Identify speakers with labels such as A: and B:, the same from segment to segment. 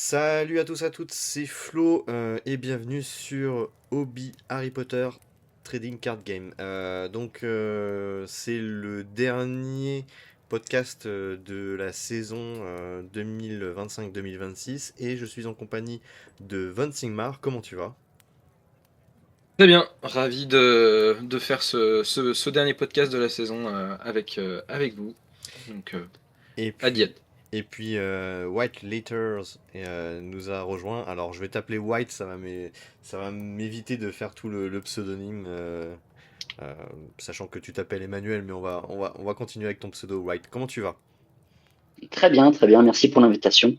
A: Salut à tous à toutes, c'est Flo et bienvenue sur Hobby Harry Potter Trading Card Game. C'est le dernier podcast de la saison 2025-2026 et je suis en compagnie de Von Sigmar. Comment tu vas?
B: Très bien, ravi de faire ce dernier podcast de la saison avec vous. Donc,
A: Et
B: à
A: puis,
B: Diète.
A: White Letters nous a rejoint. Alors je vais t'appeler White, ça va m'éviter de faire tout le pseudonyme. Euh, Sachant que tu t'appelles Emmanuel, mais on va continuer avec ton pseudo White. Comment tu vas?
C: Très bien, merci pour l'invitation.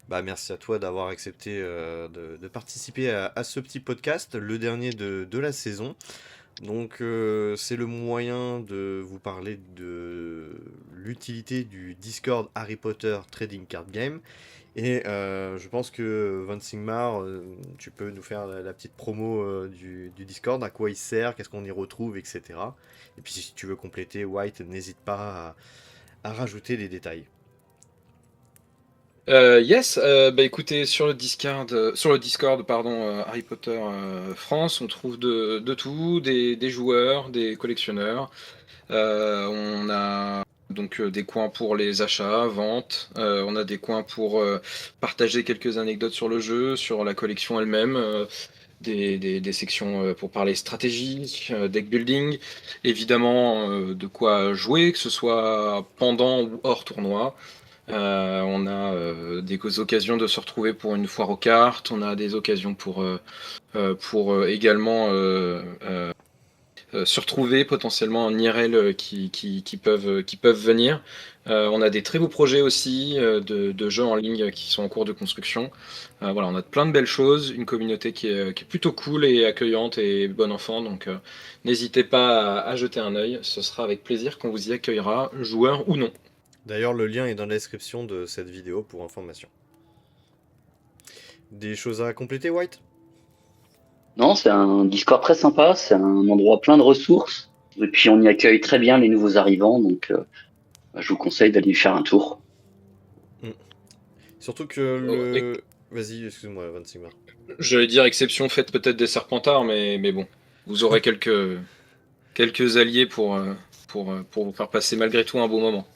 A: Bah, merci à toi d'avoir accepté de participer à ce petit podcast, le dernier de la saison. C'est le moyen de vous parler de l'utilité du Discord Harry Potter Trading Card Game. Je pense que Von Sigmar, tu peux nous faire la petite promo du Discord, à quoi il sert, qu'est-ce qu'on y retrouve, etc. Et puis si tu veux compléter, White, n'hésite pas à rajouter des détails.
B: Yes, bah écoutez, sur le Discord, pardon, Harry Potter France, on trouve de tout, des joueurs, des collectionneurs. On a donc des coins pour les achats, ventes. On a des coins pour partager quelques anecdotes sur le jeu, sur la collection elle-même. Des sections pour parler stratégie, deck building, évidemment de quoi jouer, que ce soit pendant ou hors tournoi. On a des occasions de se retrouver pour une foire aux cartes, on a des occasions pour également se retrouver potentiellement en IRL qui peuvent venir. On a des très beaux projets aussi de jeux en ligne qui sont en cours de construction. Voilà, on a plein de belles choses, une communauté qui est plutôt cool et accueillante et bon enfant, donc n'hésitez pas à jeter un œil, ce sera avec plaisir qu'on vous y accueillera, joueur ou non.
A: D'ailleurs, le lien est dans la description de cette vidéo pour information. Des choses à compléter, White?
C: Non, c'est un Discord très sympa, c'est un endroit plein de ressources, et puis on y accueille très bien les nouveaux arrivants, je vous conseille d'aller y faire un tour.
A: Hmm. Surtout que
B: Oh,
A: le... Vas-y, excuse-moi, Von Sigmar.
B: j'allais dire exception faite peut-être des Serpentards, mais bon, vous aurez quelques alliés pour vous faire passer malgré tout un bon moment.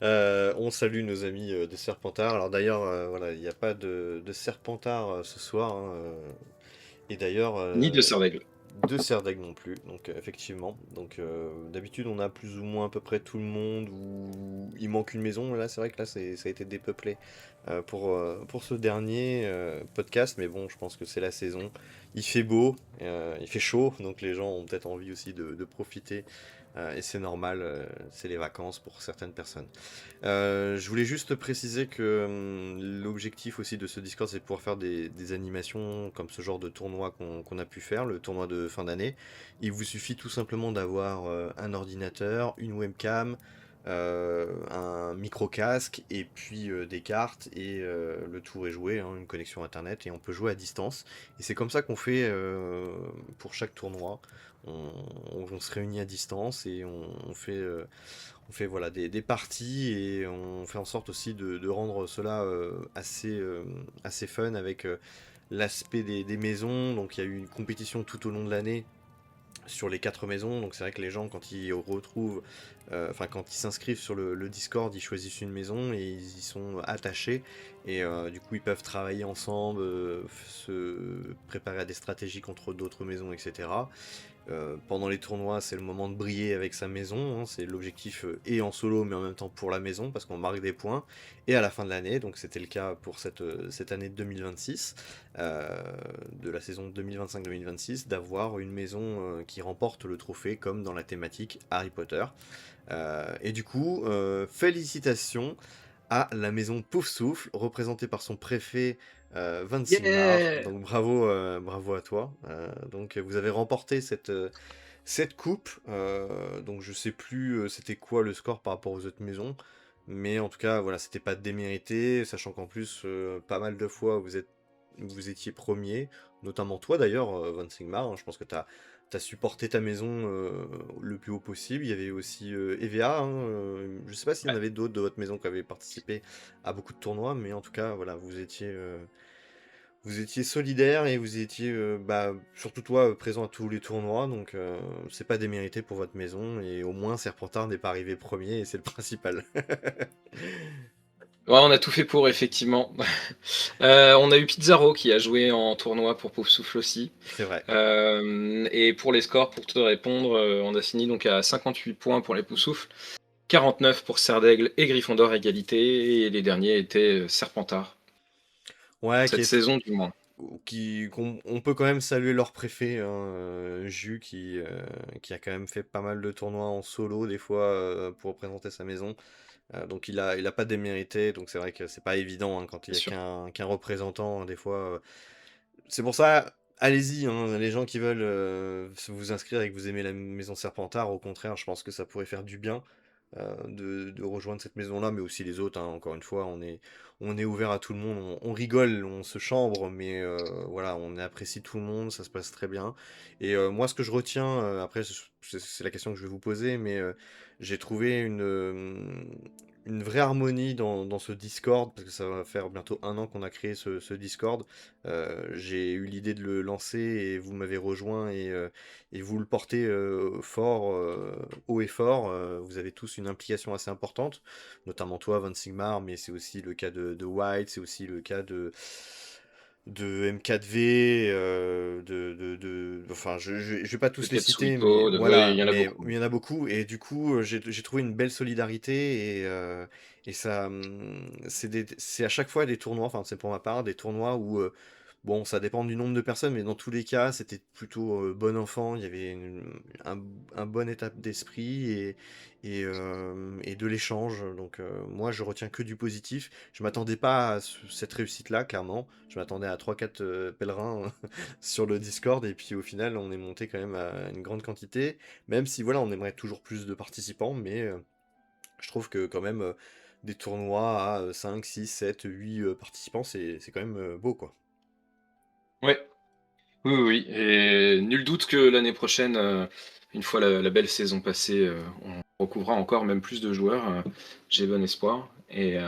A: On salue nos amis des Serpentards. Alors d'ailleurs, voilà, il n'y a pas de Serpentard ce soir, hein, et d'ailleurs,
B: Ni de Serdaigle.
A: de Serdaigle non plus. Effectivement. D'habitude, on a plus ou moins à peu près tout le monde. Ou il manque une maison. Là, c'est vrai que là, ça a été dépeuplé pour ce dernier podcast. Mais bon, je pense que c'est la saison. Il fait beau, il fait chaud, donc les gens ont peut-être envie aussi de profiter. Et c'est normal, c'est les vacances pour certaines personnes. Je voulais juste préciser que l'objectif aussi de ce Discord, c'est de pouvoir faire des animations comme ce genre de tournoi qu'on a pu faire, le tournoi de fin d'année. Il vous suffit tout simplement d'avoir un ordinateur, une webcam, un micro-casque et puis des cartes et le tour est joué, hein, une connexion internet et on peut jouer à distance. Et c'est comme ça qu'on fait pour chaque tournoi. On, on se réunit à distance et on fait voilà, des parties et on fait en sorte aussi de rendre cela assez fun avec l'aspect des maisons. Donc il y a eu une compétition tout au long de l'année sur les quatre maisons. Donc c'est vrai que les gens, quand ils retrouvent, enfin quand ils s'inscrivent sur le Discord, ils choisissent une maison et ils y sont attachés. Du coup, ils peuvent travailler ensemble, se préparer à des stratégies contre d'autres maisons, etc. Pendant les tournois, c'est le moment de briller avec sa maison, hein, c'est l'objectif et en solo, mais en même temps pour la maison, parce qu'on marque des points. Et à la fin de l'année, donc c'était le cas pour cette année de 2026, de la saison 2025-2026, d'avoir une maison qui remporte le trophée, comme dans la thématique Harry Potter. Félicitations à la maison Pouf Souffle, représentée par son préfet Van Sigmar.
B: Yeah!
A: Donc bravo à toi. Vous avez remporté cette coupe. Donc je sais plus c'était quoi le score par rapport aux autres maisons. Mais en tout cas, voilà, c'était pas démérité, sachant qu'en plus, pas mal de fois, vous étiez premier, notamment toi d'ailleurs, Van Sigmar, hein. Je pense que tu as tu supporté ta maison le plus haut possible. Il y avait aussi EVA, hein, je sais pas s'il y en
B: Ouais.
A: avait d'autres de votre maison qui avaient participé à beaucoup de tournois, mais en tout cas, voilà, vous étiez solidaire et vous étiez, bah, surtout toi, présent à tous les tournois, donc c'est pas démérité pour votre maison, et au moins Serpentard n'est pas arrivé premier, et c'est le principal.
B: Ouais, on a tout fait pour, effectivement. On a eu Pizarro qui a joué en tournoi pour Poufsouffle aussi.
A: C'est vrai.
B: Et pour les scores, pour te répondre, on a fini donc à 58 points pour les Poufsouffles, 49 pour Serdaigle et Gryffondor égalité, et les derniers étaient Serpentard.
A: Ouais,
B: Cette saison, du moins.
A: on peut quand même saluer leur préfet, hein, Jus, qui a quand même fait pas mal de tournois en solo, des fois, pour représenter sa maison. Donc il a pas démérité, donc c'est vrai que c'est pas évident, hein, quand il
B: Bien
A: y a
B: sûr.
A: qu'un représentant, des fois. C'est pour ça, allez-y, hein, les gens qui veulent vous inscrire et que vous aimez la maison Serpentard, au contraire, je pense que ça pourrait faire du bien de rejoindre cette maison-là, mais aussi les autres, hein. Encore une fois, on est ouvert à tout le monde, on rigole, on se chambre, mais voilà, on apprécie tout le monde, ça se passe très bien. Et moi, ce que je retiens, après, c'est la question que je vais vous poser, mais j'ai trouvé une vraie harmonie dans ce Discord, parce que ça va faire bientôt 1 an qu'on a créé ce Discord. J'ai eu l'idée de le lancer et vous m'avez rejoint, et vous le portez fort, haut et fort. Vous avez tous une implication assez importante, notamment toi, Van Sigmar, mais c'est aussi le cas de White, c'est aussi le cas de M4V, enfin, je vais pas
B: Le
A: tous les citer, mais
B: Katsuhiko, ouais, il
A: voilà,
B: y en a
A: mais
B: beaucoup.
A: il y en a beaucoup, et du coup, j'ai trouvé une belle solidarité, et ça, c'est à chaque fois des tournois, enfin, c'est pour ma part, des tournois où, bon, ça dépend du nombre de personnes, mais dans tous les cas, c'était plutôt bon enfant. Il y avait un, un bon état d'esprit, et de l'échange. Donc, moi, je retiens que du positif. Je m'attendais pas à cette réussite-là, clairement. Je m'attendais à 3-4 pèlerins sur le Discord, et puis au final, on est monté quand même à une grande quantité. Même si, voilà, on aimerait toujours plus de participants, mais je trouve que quand même, des tournois à 5, 6, 7, 8 participants, c'est quand même beau, quoi.
B: Ouais. Oui, oui, oui. Et nul doute que l'année prochaine, une fois la belle saison passée, on recouvrira encore même plus de joueurs. J'ai bon espoir. Et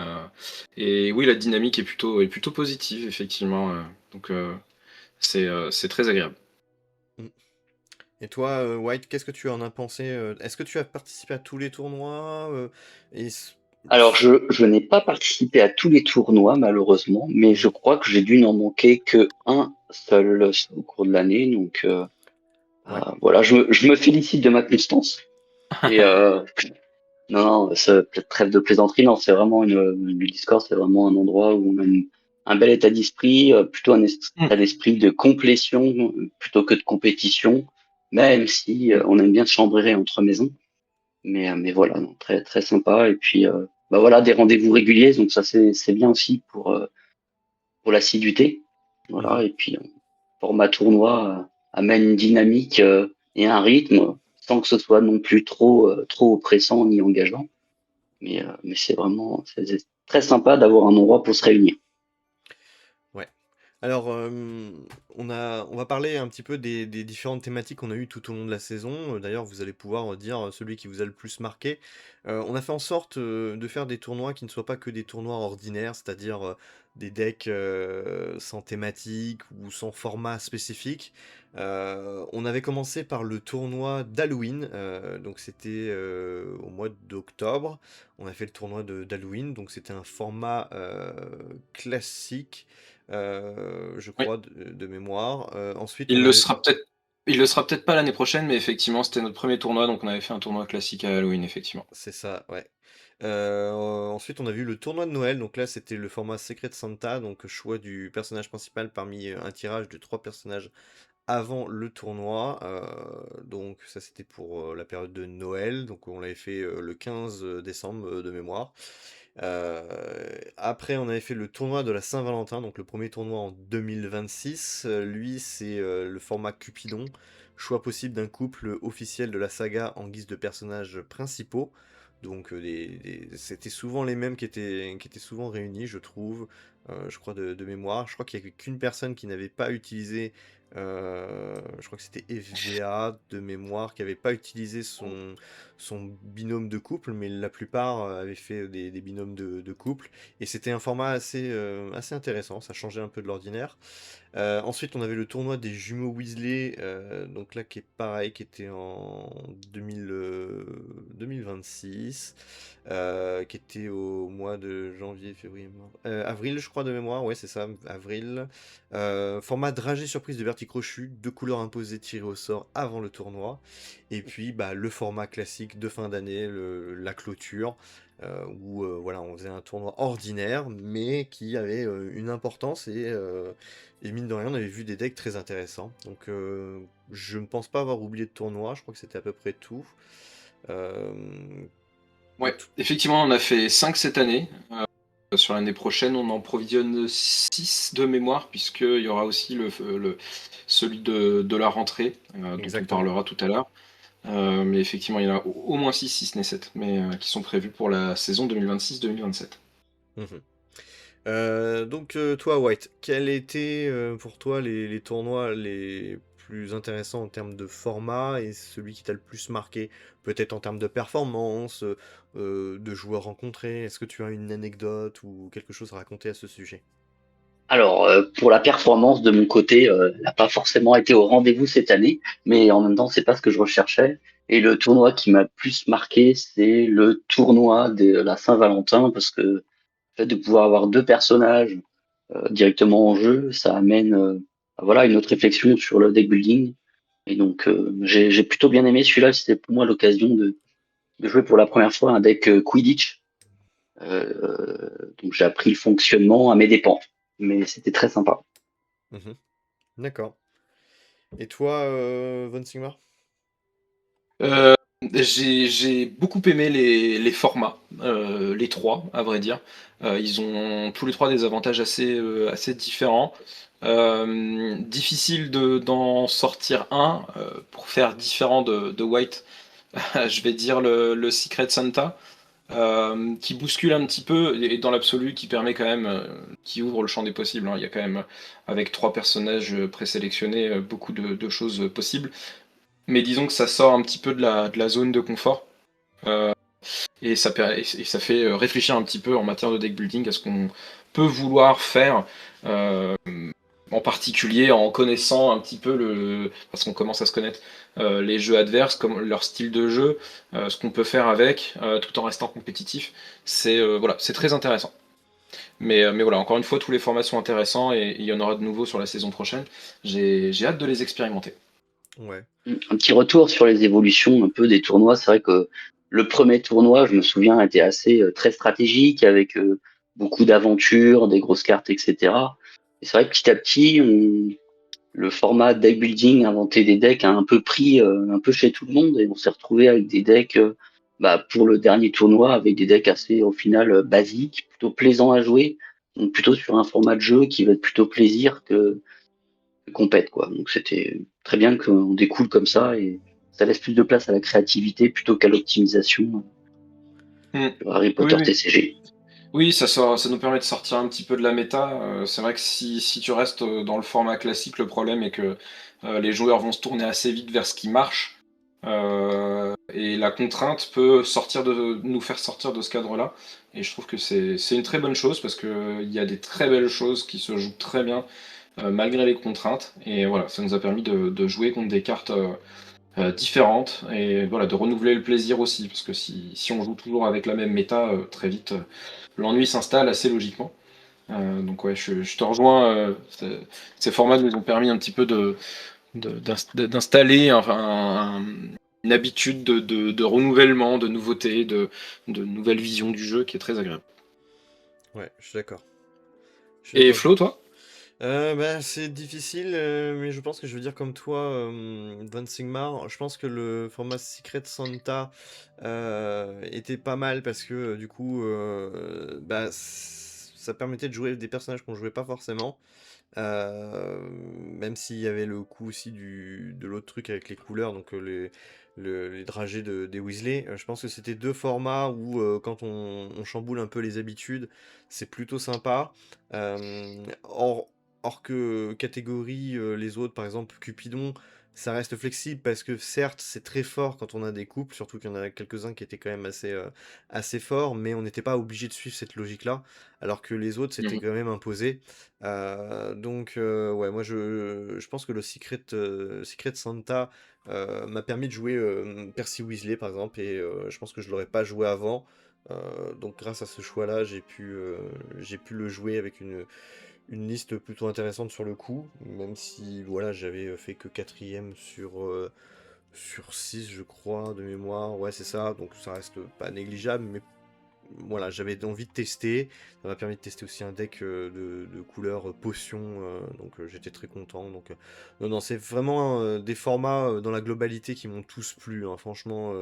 B: oui, la dynamique est plutôt positive, effectivement. Donc, c'est très agréable.
A: Mm. Et toi, White, qu'est-ce que tu en as pensé? Est-ce que tu as participé à tous les tournois? Et s-
C: Alors, je n'ai pas participé à tous les tournois, malheureusement, mais je
A: Mhm.
C: crois que j'ai dû n'en manquer que un seul au cours de l'année. Donc,
A: Ouais.
C: voilà, je me félicite de ma constance. Et non, non, trêve de plaisanterie, non, c'est vraiment le Discord, c'est vraiment un endroit où on a un bel état d'esprit, plutôt un état d'esprit de complétion plutôt que de compétition, même si on aime bien se chambrer entre maisons. Mais voilà, non, très très sympa. Et puis bah voilà, des rendez-vous réguliers, donc ça c'est bien aussi pour l'assiduité.
A: Mhm.
C: Voilà, et puis format tournoi amène une dynamique et un rythme sans que ce soit non plus trop oppressant ni engageant. Mais c'est très sympa d'avoir un endroit pour se réunir.
A: Ouais. Alors, on va parler un petit peu des différentes thématiques qu'on a eues tout au long de la saison. D'ailleurs, vous allez pouvoir dire celui qui vous a le plus marqué. On a fait en sorte de faire des tournois qui ne soient pas que des tournois ordinaires, c'est-à-dire des decks sans thématique ou sans format spécifique. On avait commencé par le tournoi d'Halloween, donc c'était au mois d'octobre. On a fait le tournoi d'Halloween, donc c'était un format classique, je
B: Oui.
A: crois, de mémoire. Ensuite,
B: Il le sera peut-être. Il le sera peut-être pas l'année prochaine, mais effectivement, c'était notre premier tournoi, donc on avait fait un tournoi classique à Halloween, effectivement.
A: c'est ça, ouais. Ensuite, on a vu le tournoi de Noël. Donc là, c'était le format Secret Santa, donc choix du personnage principal parmi un tirage de 3 personnages avant le tournoi. Donc ça, c'était pour la période de Noël. Donc on l'avait fait le 15 décembre de mémoire. Après, on avait fait le tournoi de la Saint-Valentin, donc le premier tournoi en 2026. Lui, c'est le format Cupidon, choix possible d'un couple officiel de la saga en guise de personnages principaux. Donc c'était souvent les mêmes qui étaient souvent réunis, je trouve, je crois de mémoire. Je crois qu'il n'y avait qu'une personne qui n'avait pas utilisé Je crois que c'était FVA de mémoire qui avait pas utilisé son binôme de couple, mais la plupart avaient fait des binômes de couple. Et c'était un format assez intéressant, ça changeait un peu de l'ordinaire. Ensuite, on avait le tournoi des jumeaux Weasley, donc là qui est pareil, qui était en 2026, qui était au mois de janvier, février, avril, je crois de mémoire, ouais c'est ça, avril. Format dragée surprise de Bertie Crochu, 2 couleurs imposées tirées au sort avant le tournoi. Et puis bah, le format classique de fin d'année, la clôture, où voilà, on faisait un tournoi ordinaire, mais qui avait une importance et mine de rien, on avait vu des decks très intéressants. Donc je ne pense pas avoir oublié de tournoi, je crois que c'était à peu près tout. Euh, de
B: Ouais,
A: tout-
B: effectivement, on a fait 5 cette année. Sur l'année prochaine, on en provisionne 6 de mémoire, puisqu'il y aura aussi celui de la rentrée, dont on
A: Exactement.
B: parlera tout à l'heure. Mais effectivement, il y en a au moins 6, si ce n'est 7, mais qui sont prévus pour la saison 2026-2027.
A: Mhm. Donc toi, White, quels étaient pour toi les tournois les plus intéressants en termes de format et celui qui t'a le plus marqué, peut-être en termes de performance, de joueurs rencontrés? Est-ce que tu as une anecdote ou quelque chose à raconter à ce sujet?
C: Alors, pour la performance de mon côté, elle n'a pas forcément été au rendez-vous cette année, mais en même temps, c'est pas ce que je recherchais. Et le tournoi qui m'a plus marqué, c'est le tournoi de la Saint-Valentin, parce que le fait de pouvoir avoir deux personnages directement en jeu, ça amène voilà, une autre réflexion sur le deck building. Et donc, j'ai plutôt bien aimé celui-là. C'était pour moi l'occasion de jouer pour la première fois un deck Quidditch. Donc, j'ai appris le fonctionnement à mes dépens, mais c'était très sympa.
A: Mhm. D'accord. Et toi, Von Sigmar?
B: Euh, j'ai beaucoup aimé les formats, les trois, à vrai dire. Ils ont tous les trois des avantages assez différents. Difficile d'en sortir un pour faire différent de White. Je vais dire le Secret Santa, qui bouscule un petit peu et dans l'absolu qui permet quand même, qui ouvre le champ des possibles, hein. Il y a quand même, avec trois personnages présélectionnés, beaucoup de choses possibles. Mais disons que ça sort un petit peu de la zone de confort. euh, et ça fait réfléchir un petit peu en matière de deck building à ce qu'on peut vouloir faire, euh, en particulier en connaissant un petit peu parce qu'on commence à se connaître, les jeux adverses, comme leur style de jeu, ce qu'on peut faire avec, tout en restant compétitif. Voilà, c'est très intéressant. Mais voilà, encore une fois, tous les formats sont intéressants et il y en aura de nouveaux sur la saison prochaine. J'ai hâte de les expérimenter.
A: Ouais.
C: Un petit retour sur les évolutions un peu des tournois. C'est vrai que le premier tournoi, je me souviens, était assez très stratégique avec beaucoup d'aventures, des grosses cartes, etc. Et c'est vrai que petit à petit, le format deck building, inventer des decks a un peu pris un peu chez tout le monde et on s'est retrouvé avec des decks bah, pour le dernier tournoi avec des decks assez au final basiques, plutôt plaisants à jouer, donc plutôt sur un format de jeu qui va être plutôt plaisir que compète, quoi. Donc c'était très bien qu'on découle comme ça et ça laisse plus de place à la créativité plutôt qu'à l'optimisation
B: Hmm.
C: sur Harry
B: Oui,
C: Potter
B: oui.
C: TCG.
B: Oui, ça nous permet de sortir un petit peu de la méta. C'est vrai que si tu restes dans le format classique, le problème est que les joueurs vont se tourner assez vite vers ce qui marche. Et la contrainte peut nous faire sortir de ce cadre-là. Et je trouve que c'est une très bonne chose parce qu'il y a des très belles choses qui se jouent très bien malgré les contraintes. Et voilà, ça nous a permis de jouer contre des cartes différentes et voilà, de renouveler le plaisir aussi. Parce que si on joue toujours avec la même méta, très vite, l'ennui s'installe assez logiquement. Donc ouais, je te rejoins. Ces formats nous ont permis un petit peu d'installer une habitude de renouvellement, de nouveauté, de nouvelle vision du jeu qui est très agréable.
A: Ouais, je suis d'accord. Je suis
B: Et
A: d'accord.
B: Flo, toi?
A: Bah, c'est difficile, mais je pense que je veux dire comme toi, Von Sigmar. Je pense que le format Secret Santa était pas mal parce que du coup, bah, ça permettait de jouer des personnages qu'on jouait pas forcément. Même s'il y avait le coup aussi de l'autre truc avec les couleurs, donc les dragées des Weasley. Je pense que c'était deux formats où quand on chamboule un peu les habitudes, c'est plutôt sympa. hors que catégorie, les autres, par exemple, Cupidon, ça reste flexible parce que certes, c'est très fort quand on a des couples, surtout qu'il y en a quelques-uns qui étaient quand même assez forts, mais on n'était pas obligé de suivre cette logique-là, alors que les autres, c'était
B: Mhm.
A: quand même imposé. Donc, ouais, moi, je pense que le Secret Santa m'a permis de jouer Percy Weasley, par exemple, et je pense que je l'aurais pas joué avant. Donc, grâce à ce choix-là, j'ai pu le jouer avec une liste plutôt intéressante sur le coup, même si voilà, j'avais fait que quatrième sur 6 je crois, de mémoire. Ouais, c'est ça, donc ça reste pas négligeable, mais voilà, j'avais envie de tester. Ça m'a permis de tester aussi un deck de couleur potion, donc j'étais très content. Donc, non, non, c'est vraiment des formats dans la globalité qui m'ont tous plu, hein, franchement.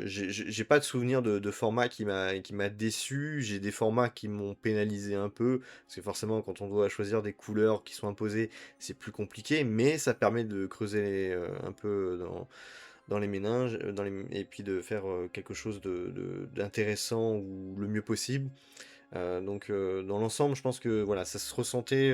A: J'ai pas de souvenir de format qui m'a déçu. J'ai des formats qui m'ont pénalisé un peu, parce que forcément, quand on doit choisir des couleurs qui sont imposées, c'est plus compliqué, mais ça permet de creuser un peu dans les méninges, et puis de faire quelque chose d'intéressant ou le mieux possible. Donc dans l'ensemble, je pense que voilà, ça se ressentait,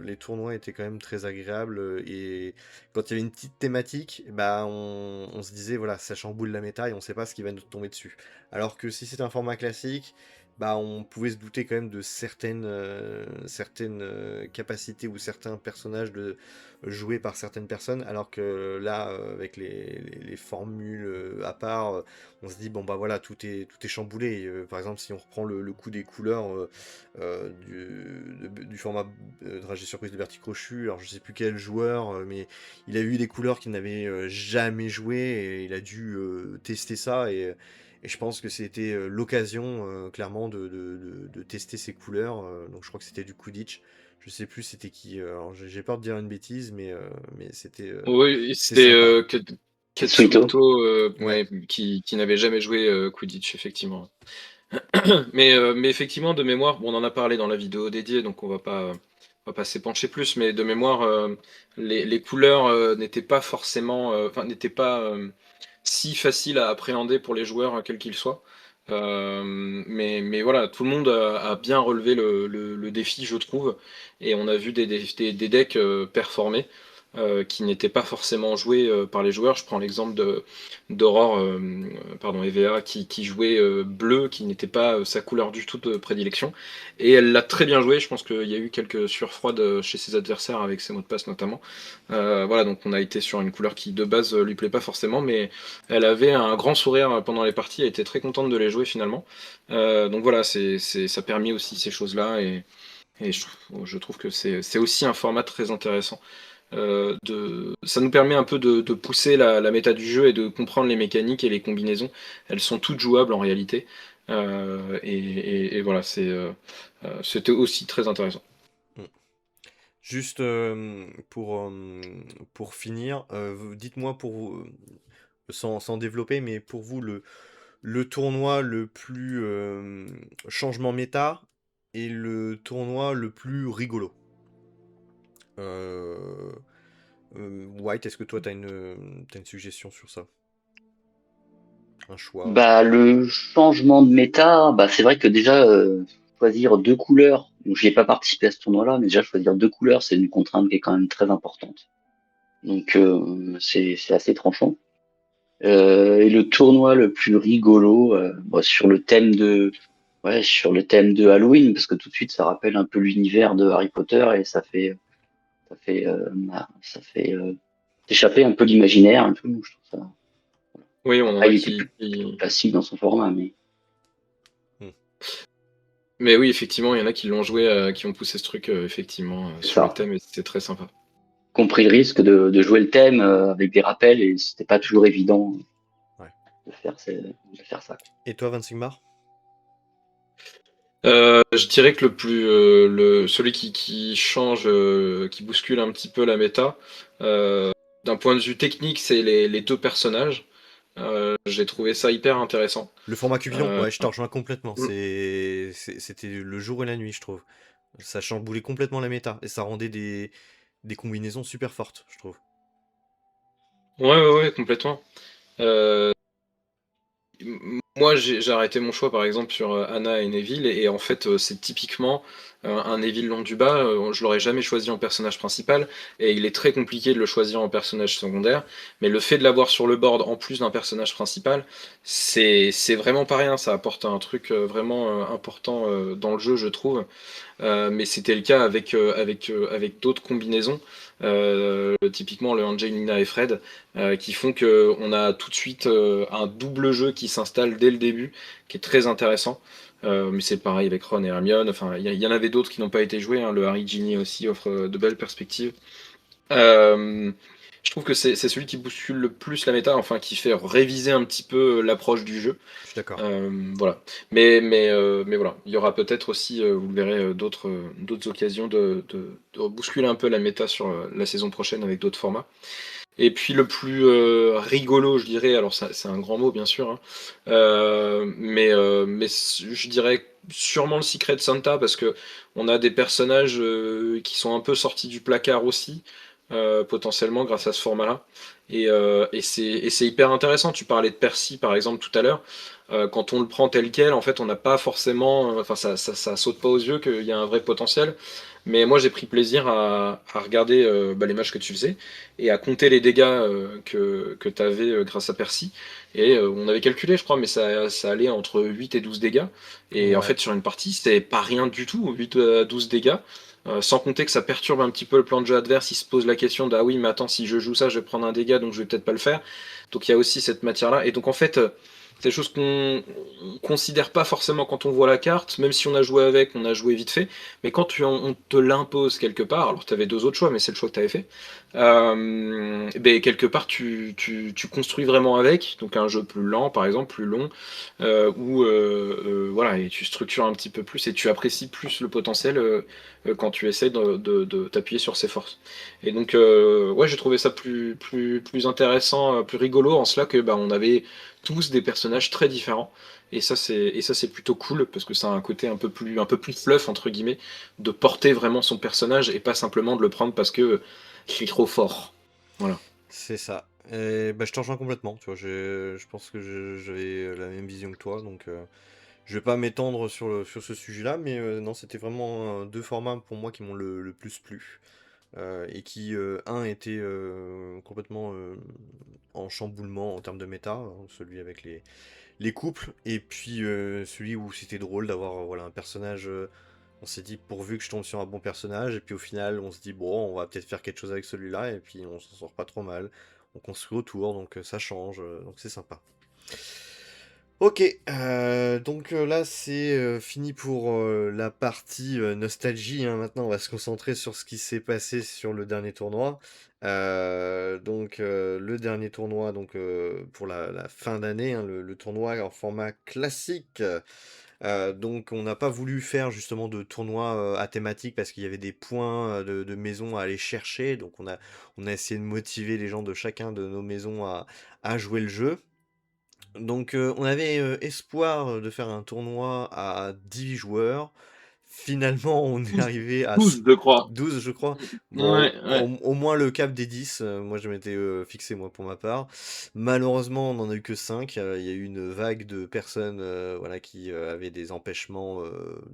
A: les tournois étaient quand même très agréables, et quand il y avait une petite thématique, bah on se disait voilà, ça chamboule la méta et on sait pas ce qui va nous tomber dessus. Alors que si c'était un format classique, bah on pouvait se douter quand même de certaines capacités ou certains personnages joués par certaines personnes, alors que là, avec les formules à part, on se dit bon bah voilà, tout est chamboulé. Par exemple, si on reprend le coup des couleurs du format dragée surprise de Bertie Crochu, alors je sais plus quel joueur, mais il a eu des couleurs qu'il n'avait jamais joué, et il a dû tester ça, et je pense que c'était l'occasion clairement de tester ces couleurs. Donc je crois que c'était du Quidditch. Je sais plus c'était qui. Alors j'ai peur de dire une bêtise, mais
B: Oui,
A: c'était
B: c'était
A: sympa.
C: Katsuhito.
B: Katsuhito,
A: Ouais.
B: ouais, qui n'avait jamais joué Quidditch, effectivement. Mais effectivement, de mémoire, bon, on en a parlé dans la vidéo dédiée, donc on va pas s'épancher plus, mais de mémoire, les couleurs n'étaient pas forcément, enfin, n'étaient pas si faciles à appréhender pour les joueurs, quels qu'ils soient. Mais voilà, tout le monde a bien relevé le défi, je trouve, et on a vu des decks performer. Qui n'étaient pas forcément joués par les joueurs. Je prends l'exemple d'Aurore, pardon, EVA, qui jouait bleu, qui n'était pas sa couleur du tout de prédilection. Et elle l'a très bien joué. Je pense qu'il y a eu quelques surfroides chez ses adversaires avec ses mots de passe notamment. Voilà, donc on a été sur une couleur qui de base lui plaît pas forcément, mais elle avait un grand sourire pendant les parties. Elle était très contente de les jouer finalement. Donc voilà, ça a permis aussi ces choses-là. Et je trouve que c'est aussi un format très intéressant. Ça nous permet un peu de pousser la méta du jeu et de comprendre les mécaniques et les combinaisons. Elles sont toutes jouables en réalité. Et voilà, c'était aussi très intéressant.
A: Mm. Juste pour finir, dites-moi pour vous, sans développer, mais pour vous, le tournoi le plus changement méta et le tournoi le plus rigolo. Euh, White, est-ce que toi, t'as une suggestion sur ça? Un choix?
C: Bah, le changement de méta, bah, c'est vrai que déjà, choisir deux couleurs, donc j'y ai pas participé à ce tournoi-là, mais déjà choisir deux couleurs, c'est une contrainte qui est quand même très importante. Donc, c'est assez tranchant. Et le tournoi le plus rigolo, bah, sur le thème de Halloween, parce que tout de suite, ça rappelle un peu l'univers de Harry Potter et ça fait s'échapper un peu l'imaginaire, un peu. Je trouve ça.
B: Oui, on en
C: Après,
B: a
C: il était plutôt classique dans son format, mais
A: Hmm.
B: mais oui, effectivement, il y en a qui l'ont joué, qui ont poussé ce truc, effectivement,
C: c'est
B: sur le
C: ça.
B: thème, et c'était très sympa.
C: Compris le risque de jouer le thème avec des rappels et c'était pas toujours évident
A: Ouais.
C: de faire ça.
A: Et toi, Van Sigmar?
B: Je dirais que celui qui change, qui bouscule un petit peu la méta, d'un point de vue technique, c'est les deux personnages. J'ai trouvé ça hyper intéressant.
A: Le format Cupidon?
B: Euh,
A: Ouais, je te rejoins complètement. C'était le jour et la nuit, je trouve. Ça chamboulait complètement la méta et ça rendait des combinaisons super fortes, je trouve.
B: ouais, ouais, ouais, complètement. Euh, Moi, j'ai arrêté mon choix, par exemple, sur Anna et Neville, et en fait, c'est typiquement un Neville Londuba, je l'aurais jamais choisi en personnage principal, et il est très compliqué de le choisir en personnage secondaire, mais le fait de l'avoir sur le board en plus d'un personnage principal, c'est vraiment pas rien, ça apporte un truc vraiment important dans le jeu, je trouve. Mais c'était le cas avec d'autres combinaisons, typiquement le Angelina et Fred, qui font que on a tout de suite un double jeu qui s'installe dès le début, qui est très intéressant. Mais c'est pareil avec Ron et Hermione. Enfin, il y en avait d'autres qui n'ont pas été joués, hein. Le Harry Ginny aussi offre de belles perspectives. Euh, je trouve que c'est celui qui bouscule le plus la méta, enfin qui fait réviser un petit peu l'approche du jeu.
A: Je suis d'accord.
B: Voilà. Mais voilà, il y aura peut-être aussi, vous le verrez, d'autres occasions de bousculer un peu la méta sur la saison prochaine avec d'autres formats. Et puis le plus rigolo, je dirais, alors ça, c'est un grand mot bien sûr, hein, je dirais sûrement le Secret Santa parce que on a des personnages qui sont un peu sortis du placard aussi, potentiellement grâce à ce format-là. Et c'est hyper intéressant. Tu parlais de Percy par exemple tout à l'heure. Quand on le prend tel quel, en fait, on n'a pas forcément, enfin, ça saute pas aux yeux qu'il y a un vrai potentiel. Mais moi, j'ai pris plaisir à regarder les matchs que tu faisais et à compter les dégâts que tu avais grâce à Percy. Et on avait calculé, je crois, mais ça allait entre 8 et 12 dégâts. Et en
A: Ouais.
B: fait, sur une partie, c'était pas rien du tout, 8 à 12 dégâts. Sans compter que ça perturbe un petit peu le plan de jeu adverse, il se pose la question de ah oui, mais attends, si je joue ça, je vais prendre un dégât, donc je vais peut-être pas le faire. Donc il y a aussi cette matière-là. Et donc en fait, c'est des choses qu'on considère pas forcément quand on voit la carte, même si on a joué avec, on a joué vite fait. Mais quand on te l'impose quelque part, alors tu avais deux autres choix, mais c'est le choix que tu avais fait, ben, quelque part tu construis vraiment avec, donc un jeu plus lent par exemple, plus long, voilà, et tu structures un petit peu plus et tu apprécies plus le potentiel quand tu essaies de t'appuyer sur ses forces. Et donc, ouais, j'ai trouvé ça plus intéressant, plus rigolo en cela que bah, on avait tous des personnages très différents. Et ça c'est plutôt cool parce que ça a un côté un peu plus fluff entre guillemets de porter vraiment son personnage et pas simplement de le prendre parce que il est trop fort. Voilà.
A: C'est ça. Et bah, je te rejoins complètement. Tu vois, je pense que j'avais la même vision que toi, donc je vais pas m'étendre sur ce sujet-là, mais non, c'était vraiment deux formats pour moi qui m'ont le plus plu. Et qui, un était complètement en chamboulement en termes de méta, hein, celui avec les couples, et puis celui où c'était drôle d'avoir voilà, un personnage. On s'est dit pourvu que je tombe sur un bon personnage, et puis au final on se dit bon, on va peut-être faire quelque chose avec celui-là, et puis on s'en sort pas trop mal. On construit autour, donc ça change, donc c'est sympa. Ok, donc là c'est fini pour la partie nostalgie, hein. Maintenant on va se concentrer sur ce qui s'est passé sur le dernier tournoi. Le dernier tournoi donc, pour la fin d'année, hein, le tournoi en format classique. Donc on n'a pas voulu faire justement de tournoi à thématique parce qu'il y avait des points de maison à aller chercher. Donc on a essayé de motiver les gens de chacun de nos maisons à jouer le jeu. Donc on avait espoir de faire un tournoi à 10 joueurs. Finalement, on est
B: 12,
A: arrivé à
B: 12, je crois.
A: 12, je crois. Bon,
B: Ouais, ouais.
A: au moins le cap des 10. Moi, je m'étais fixé, moi, pour ma part. Malheureusement, on n'en a eu que 5. Il y a eu une vague de personnes voilà, qui avaient des empêchements,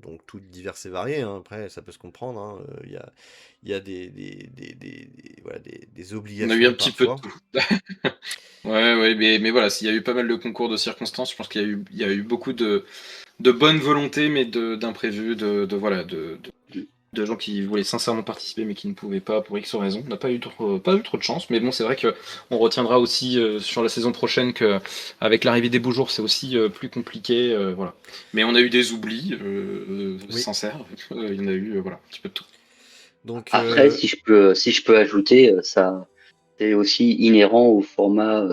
A: donc tout divers et variés, hein. Après, ça peut se comprendre, hein. Il y a voilà, des
B: On a eu un
A: obligations
B: petit peu de
A: parfois.
B: tout. Ouais, ouais, mais voilà, s'il y a eu pas mal de concours de circonstances, je pense qu'il y a eu beaucoup de bonne volonté, mais d'imprévus, voilà, de gens qui voulaient sincèrement participer, mais qui ne pouvaient pas pour X raisons. On n'a pas eu trop de chance, mais bon, c'est vrai que on retiendra aussi sur la saison prochaine que avec l'arrivée des beaux jours, c'est aussi plus compliqué, voilà. Mais on a eu des oublis
A: Oui.
B: sincères. Il y en a eu, voilà, un petit peu de tout.
A: Donc,
C: Après, si je peux ajouter, ça, c'est aussi inhérent au format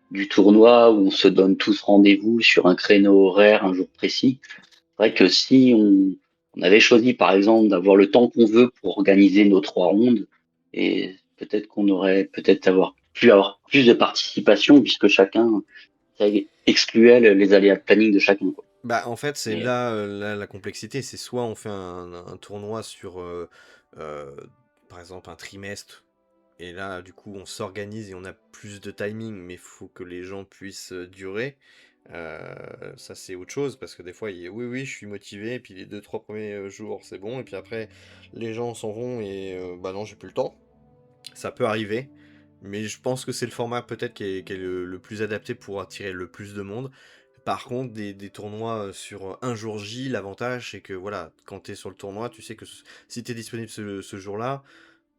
C: du tournoi où on se donne tous rendez-vous sur un créneau horaire, un jour précis. C'est vrai que si on avait choisi, par exemple, d'avoir le temps qu'on veut pour organiser nos 3 rondes, et peut-être qu'on aurait peut-être pu avoir plus de participation puisque chacun ça excluait les aléas de planning de chacun, quoi.
A: bah, en fait, c'est
C: Mais
A: là la complexité. C'est soit on fait un tournoi sur, euh, par exemple, un trimestre, et là, du coup, on s'organise et on a plus de timing, mais il faut que les gens puissent durer. Ça, c'est autre chose parce que des fois, oui, oui, je suis motivé, et puis les 2-3 premiers jours, c'est bon, et puis après, les gens s'en vont et bah non, j'ai plus le temps. Ça peut arriver, mais je pense que c'est le format peut-être qui est le plus adapté pour attirer le plus de monde. Par contre, des tournois sur un jour J, l'avantage c'est que voilà, quand tu es sur le tournoi, tu sais que si tu es disponible ce jour-là,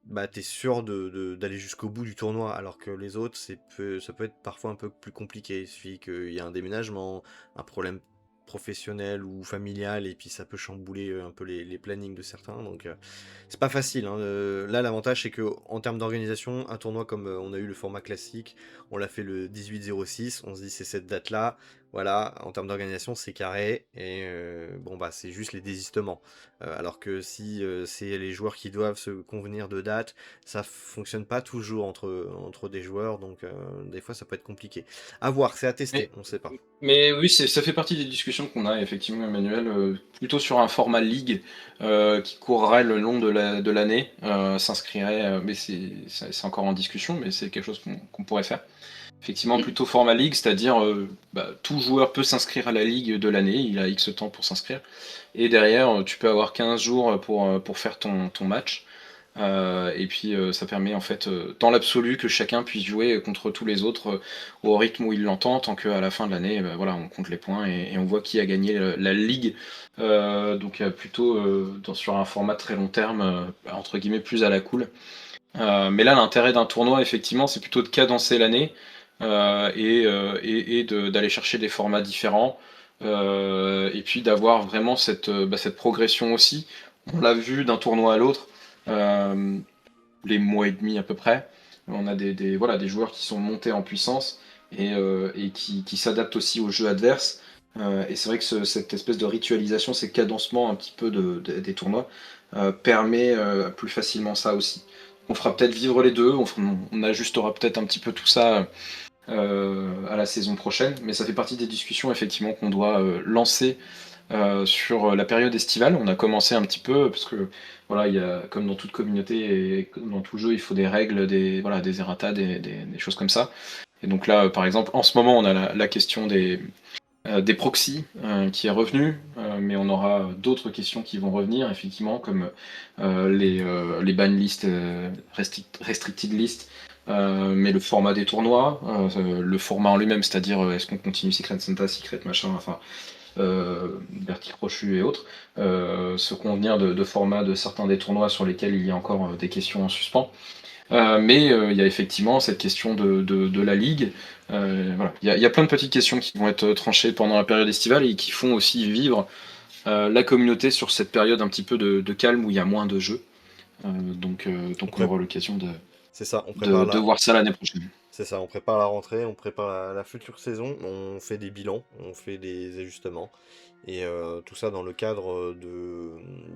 A: bah t'es sûr d'aller jusqu'au bout du tournoi, alors que les autres, ça peut être parfois un peu plus compliqué. Il suffit qu'il y ait un déménagement, un problème professionnel ou familial, et puis ça peut chambouler un peu les plannings de certains. Donc c'est pas facile, hein. Là, l'avantage c'est que en termes d'organisation, un tournoi comme on a eu le format classique, on l'a fait le 18-06, on se dit c'est cette date-là. Voilà, en termes d'organisation, c'est carré, et bon bah c'est juste les désistements. Alors que si c'est les joueurs qui doivent se convenir de date, ça fonctionne pas toujours entre des joueurs, donc des fois ça peut être compliqué. À voir, c'est à tester,
B: Mais
A: on sait pas.
B: mais oui, ça fait partie des discussions qu'on a effectivement, Emmanuel, plutôt sur un format ligue, qui courrait le long de l'année, s'inscrirait, mais c'est encore en discussion, mais c'est quelque chose qu'on pourrait faire. Effectivement,
C: Mm.
B: plutôt format ligue, c'est-à-dire, bah, tout joueur peut s'inscrire à la ligue de l'année, il a X temps pour s'inscrire, et derrière, tu peux avoir 15 jours pour faire ton match. Et puis ça permet en fait, dans l'absolu, que chacun puisse jouer contre tous les autres, au rythme où il l'entend, tant qu'à la fin de l'année, bah, voilà, on compte les points et on voit qui a gagné la ligue. Donc plutôt sur un format très long terme, entre guillemets plus à la cool. Mais là, l'intérêt d'un tournoi, effectivement, c'est plutôt de cadencer l'année, d'aller chercher des formats différents, et puis d'avoir vraiment cette progression aussi. On l'a vu d'un tournoi à l'autre, euh, les mois et demi à peu près. On a voilà, des joueurs qui sont montés en puissance et qui s'adaptent aussi au jeu adverse. Et c'est vrai que cette espèce de ritualisation, ces cadencements un petit peu des tournois, permet plus facilement ça aussi. On fera peut-être vivre les deux, on ajustera peut-être un petit peu tout ça à la saison prochaine, mais ça fait partie des discussions effectivement qu'on doit lancer sur la période estivale. On a commencé un petit peu parce que voilà, il y a, comme dans toute communauté et comme dans tout jeu, il faut des règles, voilà, des errata, des choses comme ça. Et donc là, par exemple, en ce moment, on a la question des proxys qui est revenue, mais on aura d'autres questions qui vont revenir, effectivement, comme les ban list, restricted list, mais le format des tournois, le format en lui-même, c'est-à-dire est-ce qu'on continue Secret Santa, Secret machin, enfin, Vertic Rochu et autres, se convenir de format de certains des tournois sur lesquels il y a encore des questions en suspens. Mais il y a effectivement cette question de la ligue. Voilà. Il y a plein de petites questions qui vont être tranchées pendant la période estivale et qui font aussi vivre la communauté sur cette période un petit peu de calme où il y a moins de jeux.
A: On
B: Donc on
A: pré-
B: aura l'occasion
A: C'est ça,
B: de voir ça l'année prochaine.
A: c'est ça, on prépare la rentrée, on prépare la future saison, on fait des bilans, on fait des ajustements, et tout ça dans le cadre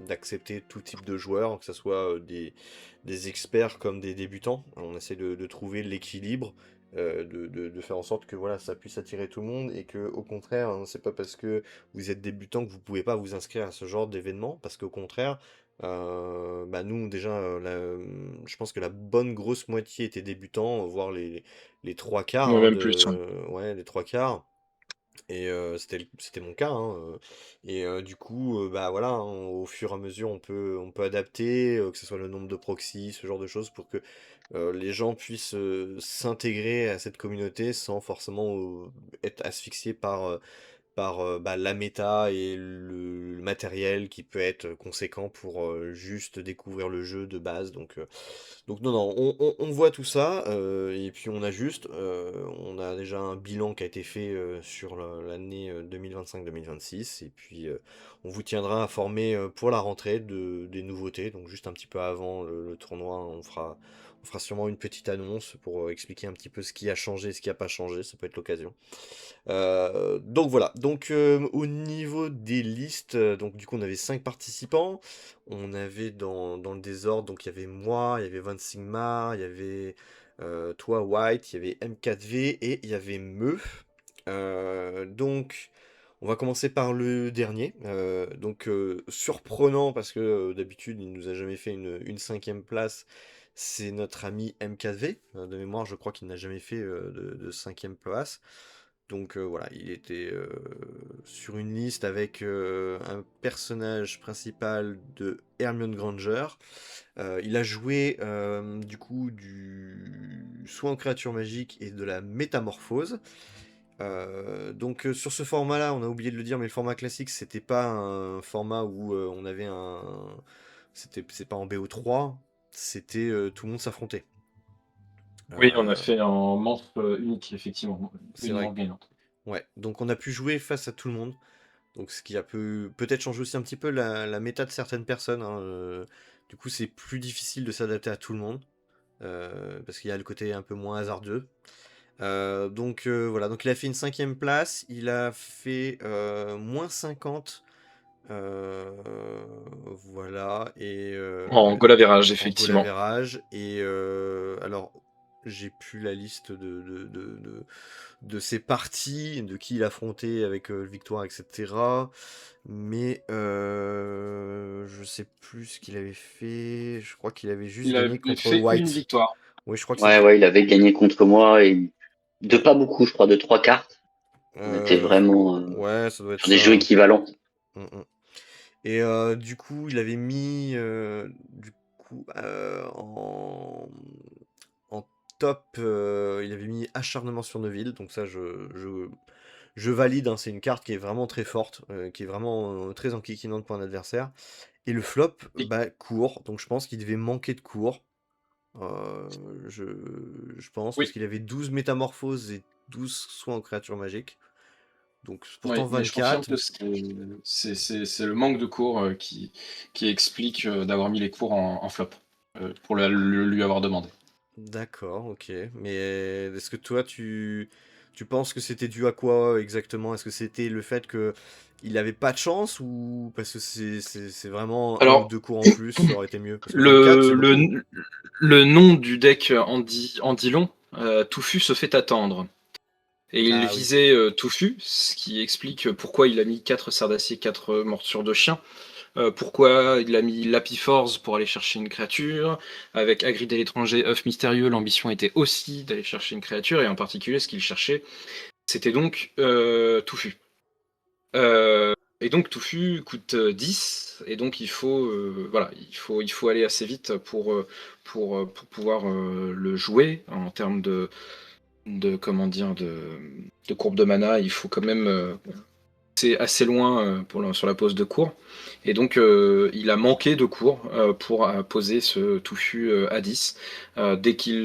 A: d'accepter tout type de joueurs, que ce soit des experts comme des débutants. On essaie de trouver l'équilibre, de faire en sorte que voilà, ça puisse attirer tout le monde, et que au contraire, hein, c'est pas parce que vous êtes débutant que vous pouvez pas vous inscrire à ce genre d'événement, parce qu'au contraire, bah nous déjà, je pense que la bonne grosse moitié était débutant, voire les trois quarts,
B: Ouais,
A: hein,
B: même plus. Ouais.
A: ouais, les trois quarts. Et c'était mon cas, hein, et du coup, bah voilà, hein, au fur et à mesure, on peut adapter, que ce soit le nombre de proxys, ce genre de choses, pour que les gens puissent s'intégrer à cette communauté sans forcément être asphyxiés par bah, la méta et le matériel qui peut être conséquent pour juste découvrir le jeu de base. Donc non, non, on voit tout ça, et puis on ajuste. On a déjà un bilan qui a été fait sur l'année 2025-2026, et puis on vous tiendra informé pour la rentrée des nouveautés. Donc juste un petit peu avant le tournoi, on fera sûrement une petite annonce pour expliquer un petit peu ce qui a changé, ce qui n'a pas changé, ça peut être l'occasion. Donc voilà, donc au niveau des listes, donc du coup on avait 5 participants, on avait dans le désordre, donc il y avait moi, il y avait Van Sigmar, il y avait toi White, il y avait M4V et il y avait Meu. Donc on va commencer par le dernier, donc surprenant parce que d'habitude il nous a jamais fait une cinquième place, c'est notre ami M4V, de mémoire je crois qu'il n'a jamais fait de cinquième place. Donc voilà, il était sur une liste avec un personnage principal de Hermione Granger. Il a joué du coup du soin en créatures magiques et de la métamorphose. Donc sur ce format-là, on a oublié de le dire, mais le format classique, c'était pas un format où on avait un... c'est pas en BO3, c'était tout le monde s'affrontait.
D: Oui, on a
A: Euh,
D: fait en manche unique, effectivement.
A: c'est
D: Une
A: vrai.
D: manche gagnante.
A: Ouais, donc on a pu jouer face à tout le monde. Donc ce qui a peut-être changé aussi un petit peu la méta de certaines personnes, hein. Du coup, c'est plus difficile de s'adapter à tout le monde. Parce qu'il y a le côté un peu moins hasardeux. Donc voilà, donc il a fait une 5e place, il a fait moins 50, voilà, et
B: En goal average,
A: en goal
B: effectivement.
A: average, et alors j'ai plus la liste de ses parties, de qui il affrontait avec victoire, etc. Mais je sais plus ce qu'il avait fait, je crois qu'il avait juste
D: Il
A: gagné
D: avait
A: contre
D: fait une
A: White.
D: victoire.
A: Oui, je crois que
C: Ouais,
A: c'était...
C: ouais, il avait gagné contre moi et de pas beaucoup, je crois, de 3 cartes. On était
A: Euh,
C: vraiment
A: ouais, ça doit être
C: sur des jeux
A: ça.
C: équivalents.
A: Mm, mm. Et du coup, il avait mis en top, il avait mis acharnement sur Neuville. Donc ça, je valide, hein. C'est une carte qui est vraiment très forte, qui est vraiment très enquiquinante pour un adversaire. Et le flop,
D: Et-
A: bah, court. Donc je pense qu'il devait manquer de cours. Euh, je, je pense, parce
D: Oui,
A: qu'il avait 12 métamorphoses et 12 soins en créatures magiques. Donc pourtant
D: oui, mais je confirme
A: 24.
D: que c'est le manque de cours qui explique d'avoir mis les cours en flop, pour lui avoir demandé.
A: D'accord, ok. Mais est-ce que toi, tu penses que c'était dû à quoi exactement? Est-ce que c'était le fait que il avait pas de chance ou parce que c'est vraiment un ou
B: Alors,
A: deux cours en plus, ça aurait été mieux? Parce que 24,
B: le,
A: c'est beaucoup.
B: le, le nom du deck en dit long. Touffu se fait attendre. Et il
A: Ah oui.
B: visait Touffu, ce qui explique pourquoi il a mis 4 serres d'acier, 4 morsures de chien. Pourquoi il a mis Lapiforce pour aller chercher une créature. Avec Hagrid à l'étranger, œuf mystérieux, l'ambition était aussi d'aller chercher une créature. Et en particulier, ce qu'il cherchait, c'était donc Touffu. Et donc Touffu coûte 10, et donc voilà, il faut aller assez vite pour pouvoir le jouer en termes comment dire, de courbe de mana. Il faut quand même c'est assez loin sur la pose de cours. Et donc il a manqué de cours pour poser ce Touffu à 10. Dès qu'il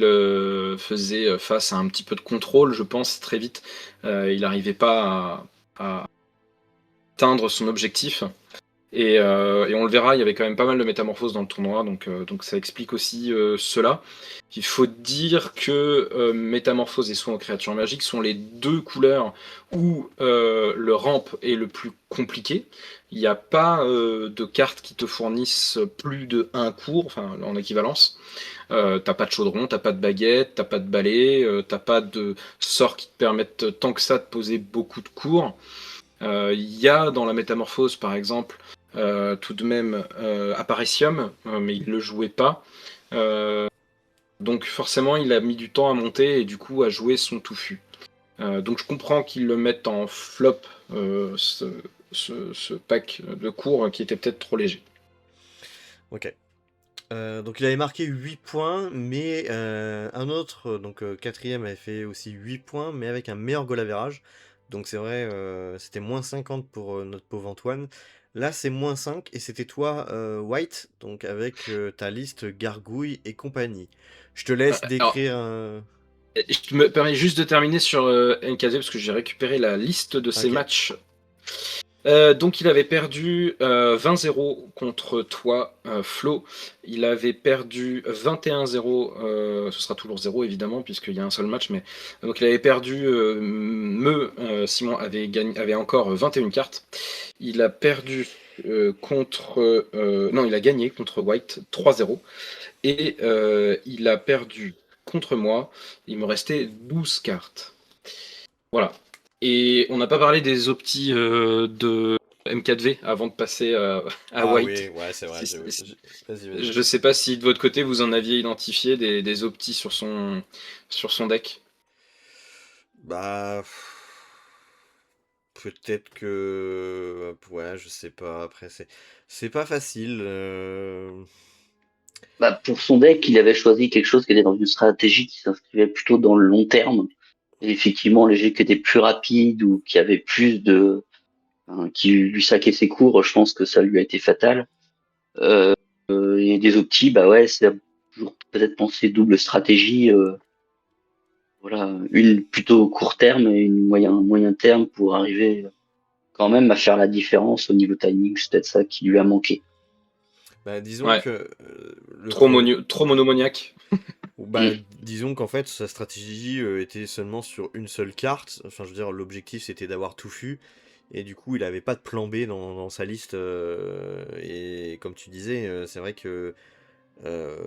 B: faisait face à un petit peu de contrôle, je pense, très vite, il n'arrivait pas à atteindre son objectif. Et on le verra, il y avait quand même pas mal de métamorphoses dans le tournoi, donc ça explique aussi cela. Il faut dire que métamorphose et soin en créatures magiques sont les deux couleurs où le ramp est le plus compliqué. Il n'y a pas de cartes qui te fournissent plus de un cours, enfin en équivalence. T'as pas de chaudron, t'as pas de baguette, t'as pas de balai, t'as pas de sorts qui te permettent tant que ça de poser beaucoup de cours. Il y a dans la métamorphose, par exemple, tout de même Apparitium, mais il ne le jouait pas. Donc forcément, il a mis du temps à monter et du coup à jouer son touffu. Donc je comprends qu'ils le mettent en flop, ce pack de cours qui était peut-être trop léger.
A: Ok. Donc il avait marqué 8 points, mais un autre, donc quatrième, avait fait aussi 8 points, mais avec un meilleur goal average. Donc c'est vrai, c'était moins 50 pour notre pauvre Antoine. Là, c'est moins 5, et c'était toi, White, donc avec ta liste Gargouille et compagnie. Je te laisse
B: Alors,
A: décrire...
B: je me permets juste de terminer sur NKZ parce que j'ai récupéré la liste de ses
A: Ok.
B: matchs. Donc il avait perdu 20-0 contre toi, Flo. Il avait perdu 21-0, ce sera toujours 0 évidemment puisqu'il y a un seul match, mais donc il avait perdu Simon avait encore 21 cartes. Il a perdu non, il a gagné contre White 3-0 et il a perdu contre moi. Il me restait 12 cartes. Voilà. Et on n'a pas parlé des optis de M4V avant de passer à
A: Ah oui,
B: White.
A: ouais, c'est vrai. Vas-y, vas-y.
B: Je sais pas si de votre côté vous en aviez identifié des optis sur son deck.
A: Bah... peut-être que ouais, je sais pas. Après, c'est pas facile.
C: Bah, pour son deck, il avait choisi quelque chose qui était dans une stratégie qui s'inscrivait plutôt dans le long terme. Et effectivement, les jets qui étaient plus rapides ou qui avaient plus de, qui lui saquaient ses cours, je pense que ça lui a été fatal. Et des optis, bah ouais, c'est toujours peut-être penser double stratégie. Voilà, une plutôt court terme et une moyen terme pour arriver quand même à faire la différence au niveau timing. C'est peut-être ça qui lui a manqué.
A: Bah, disons
B: Ouais,
A: que le problème.
B: trop monomaniaque.
A: Bah, disons qu'en fait, sa stratégie était seulement sur une seule carte. Enfin, je veux dire, l'objectif c'était d'avoir Touffu. Et du coup, il avait pas de plan B dans sa liste. Et comme tu disais, c'est vrai que.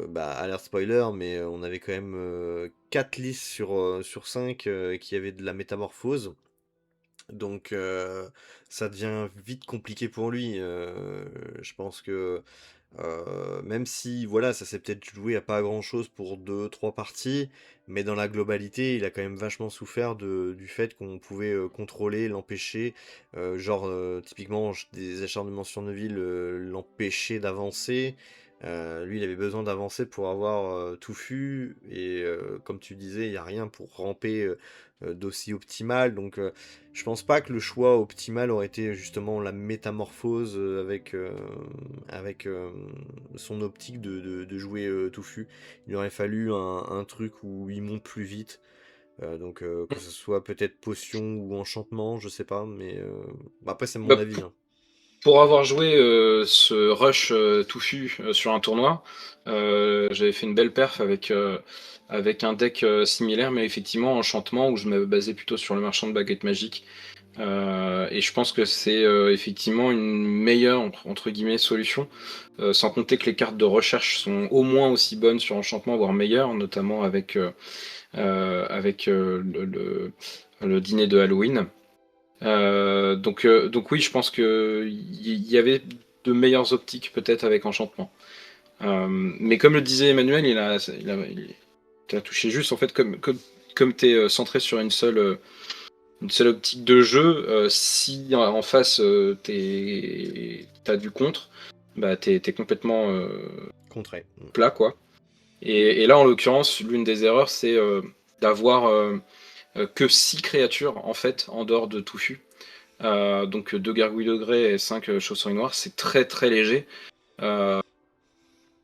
A: Bah, alerte spoiler, mais on avait quand même 4 listes sur 5 qui avaient de la métamorphose. Donc ça devient vite compliqué pour lui. Je pense que même si voilà, ça s'est peut-être joué à pas grand-chose pour deux trois parties, mais dans la globalité, il a quand même vachement souffert du fait qu'on pouvait contrôler, l'empêcher. Genre, typiquement, des acharnements sur Neville l'empêcher d'avancer. Lui, il avait besoin d'avancer pour avoir Touffu, et comme tu disais, il n'y a rien pour ramper d'aussi optimal. Donc, je pense pas que le choix optimal aurait été justement la métamorphose avec son optique de jouer Touffu. Il aurait fallu un truc où il monte plus vite. Donc que ce soit peut-être potion ou enchantement, je sais pas, mais bah, après c'est mon
B: Bah,
A: avis, hein.
B: pour avoir joué ce rush touffu sur un tournoi, j'avais fait une belle perf avec un deck similaire, mais effectivement enchantement, où je m'avais basé plutôt sur le marchand de baguettes magiques. Et je pense que c'est effectivement une meilleure entre guillemets solution, sans compter que les cartes de recherche sont au moins aussi bonnes sur enchantement, voire meilleures, notamment avec le dîner de Halloween. Donc oui, je pense que il y avait de meilleures optiques peut-être avec enchantement. Mais comme le disait Emmanuel, t'as touché juste en fait, comme t'es centré sur une seule optique de jeu, si en face t'as du contre, bah t'es complètement
A: Contré.
B: plat, quoi. Et là, en l'occurrence, l'une des erreurs, c'est d'avoir que 6 créatures en fait en dehors de Touffu. Donc 2 gargouilles de grès et 5 chauves-souris noires, c'est très très léger. Euh,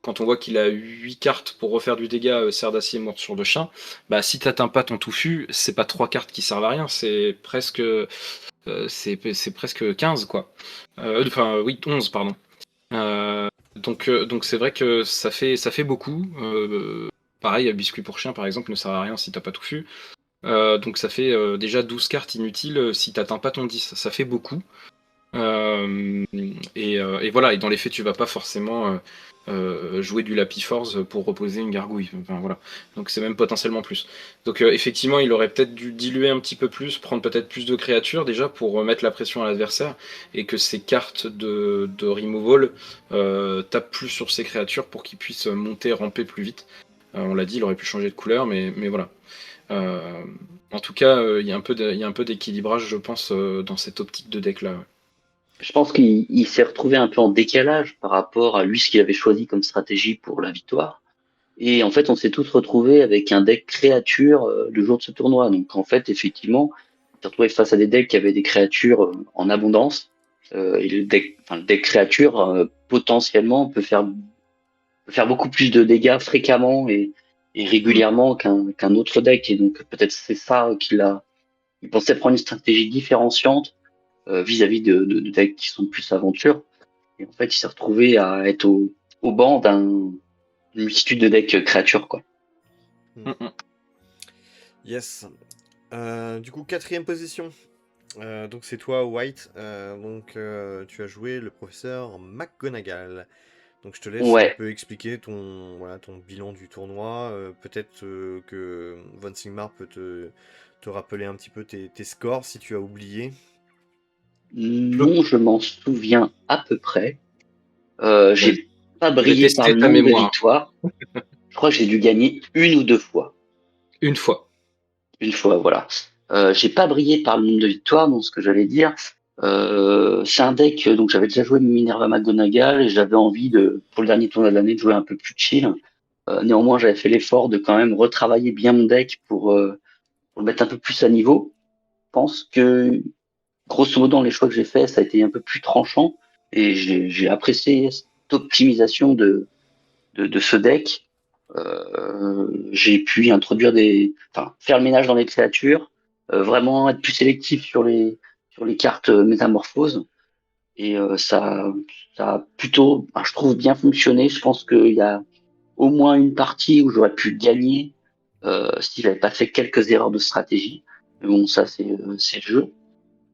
B: Quand on voit qu'il a 8 cartes pour refaire du dégât, serre d'acier, morsure de chien, bah si t'atteins pas ton Touffu, c'est pas 3 cartes qui servent à rien, c'est presque 15 quoi. Enfin oui, 11 pardon. Donc c'est vrai que ça fait beaucoup. Pareil, biscuit pour chien par exemple ne sert à rien si t'as pas Touffu. Donc ça fait déjà 12 cartes inutiles si t'atteins pas ton 10, ça fait beaucoup. Et voilà, et dans les faits, tu vas pas forcément jouer du Lapiforce pour reposer une gargouille. Enfin, voilà. Donc c'est même potentiellement plus. Donc effectivement, il aurait peut-être dû diluer un petit peu plus, prendre peut-être plus de créatures déjà pour mettre la pression à l'adversaire, et que ces cartes de removal tapent plus sur ces créatures pour qu'ils puissent monter, ramper plus vite. On l'a dit, il aurait pu changer de couleur, mais voilà. Euh, En tout cas, il y a un peu d'équilibrage, je pense, dans cette optique de deck-là. Ouais.
C: Je pense qu'il s'est retrouvé un peu en décalage par rapport à lui, ce qu'il avait choisi comme stratégie pour la victoire. Et en fait, on s'est tous retrouvés avec un deck créature le jour de ce tournoi. Donc en fait, effectivement, on s'est retrouvé face à des decks qui avaient des créatures en abondance. Et le deck créature, potentiellement, peut faire beaucoup plus de dégâts fréquemment et régulièrement qu'un autre deck. Et donc peut-être c'est ça il pensait prendre une stratégie différenciante vis-à-vis de decks qui sont plus aventure. Et en fait, il s'est retrouvé à être au banc d'une multitude de decks créatures, quoi.
A: Yes. Du coup, quatrième position. Donc c'est toi, White. Donc tu as joué le professeur McGonagall. Donc je te laisse un
C: Ouais.
A: peu expliquer ton bilan du tournoi. Peut-être que Von Sigmar peut te rappeler un petit peu tes scores si tu as oublié.
C: Non, je m'en souviens à peu près.
B: Je vais
C: J'ai pas
B: je vais
C: brillé par
B: tester
C: le
B: ta
C: nombre de
B: mémoire
C: victoires. Je crois que j'ai dû gagner une ou deux fois.
B: une fois.
C: Une fois, voilà. J'ai pas brillé par le nombre de victoires, donc ce que j'allais dire. C'est un deck, donc j'avais déjà joué Minerva McGonagall et j'avais envie pour le dernier tournoi de l'année, de jouer un peu plus chill. Néanmoins, j'avais fait l'effort de quand même retravailler bien mon deck pour le mettre un peu plus à niveau. Je pense que, grosso modo, dans les choix que j'ai faits, ça a été un peu plus tranchant et j'ai apprécié cette optimisation de ce deck. J'ai pu introduire faire le ménage dans les créatures, vraiment être plus sélectif sur les cartes métamorphoses. Et ça a plutôt, je trouve, bien fonctionné. Je pense qu'il y a au moins une partie où j'aurais pu gagner si j'avais pas fait quelques erreurs de stratégie. Mais bon, ça, c'est le jeu.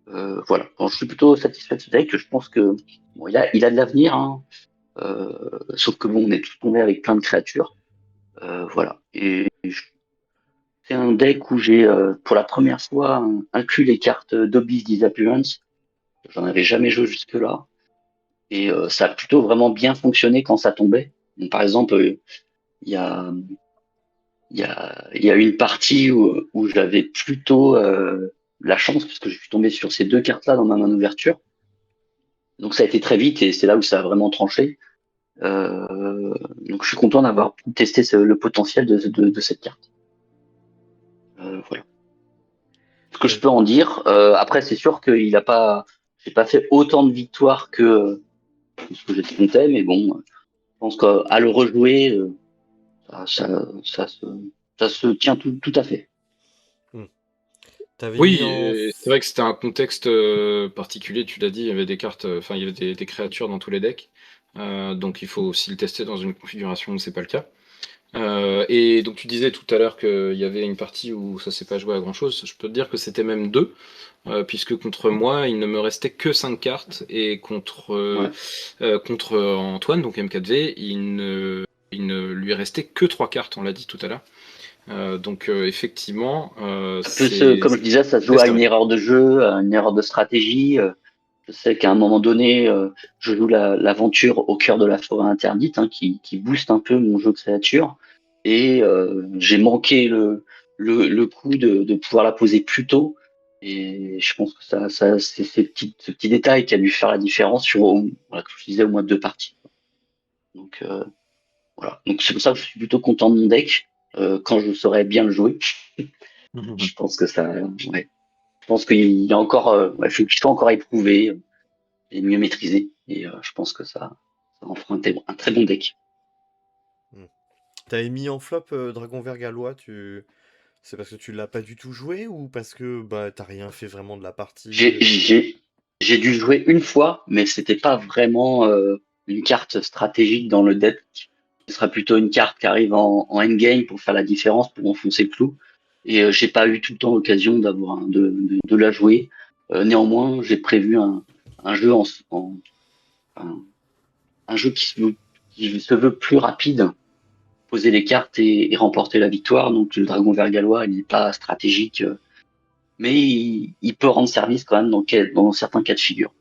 C: Voilà. Donc, je suis plutôt satisfait de ce deck. Je pense que bon, il a de l'avenir, hein. Sauf que bon, on est tous tombés avec plein de créatures. Voilà. C'est un deck où j'ai pour la première fois inclus les cartes d'Obby's Disappearance. J'en avais jamais joué jusque-là. Et ça a plutôt vraiment bien fonctionné quand ça tombait. Donc, par exemple, il y a, il y a une partie où j'avais plutôt la chance, parce que je suis tombé sur ces deux cartes-là dans ma main d'ouverture. Donc ça a été très vite et c'est là où ça a vraiment tranché. Donc je suis content d'avoir pu tester le potentiel de cette carte. Voilà. Ce que je peux en dire. Après, c'est sûr j'ai pas fait autant de victoires que ce que j'étais compté, mais bon, je pense qu'à le rejouer, ça, ça se tient tout à fait.
A: T'avais
B: Oui,
A: mis en...
B: c'est vrai que c'était un contexte particulier, tu l'as dit, il y avait des cartes, enfin il y avait des créatures dans tous les decks, donc il faut aussi le tester dans une configuration où c'est pas le cas. Et donc tu disais tout à l'heure qu'il y avait une partie où ça s'est pas joué à grand chose, je peux te dire que c'était même deux, puisque contre moi il ne me restait que 5 cartes, et
C: Ouais.
B: contre Antoine, donc M4V, il ne lui restait que 3 cartes, on l'a dit tout à l'heure. Donc effectivement,
C: Comme je disais, ça se joue à une erreur de jeu, à une erreur de stratégie. Je sais qu'à un moment donné, je joue l'aventure au cœur de la forêt interdite, hein, qui booste un peu mon jeu de créature. Et j'ai manqué le coup de pouvoir la poser plus tôt. Et je pense que c'est ce petit détail qui a dû faire la différence sur, voilà, comme je disais, au moins deux parties. Donc voilà. Donc c'est pour ça que je suis plutôt content de mon deck quand je saurais bien le jouer. Je pense que ça, ouais. Je pense qu'il y a encore, ouais, je suis encore à éprouver et mieux maîtriser. Et je pense que ça en fera un très bon deck.
A: T'avais mis en flop Dragon Vert Gallois, c'est parce que tu l'as pas du tout joué ou parce que bah t'as rien fait vraiment de la partie
C: J'ai j'ai j'ai dû jouer une fois, mais c'était pas vraiment une carte stratégique dans le deck. Ce sera plutôt une carte qui arrive en endgame pour faire la différence, pour enfoncer le clou. Et j'ai pas eu tout le temps l'occasion de la jouer. Néanmoins, j'ai prévu un jeu un, un jeu qui se veut plus rapide, poser les cartes et remporter la victoire. Donc le dragon vert gallois, il n'est pas stratégique, mais il peut rendre service quand même dans certains cas de figure.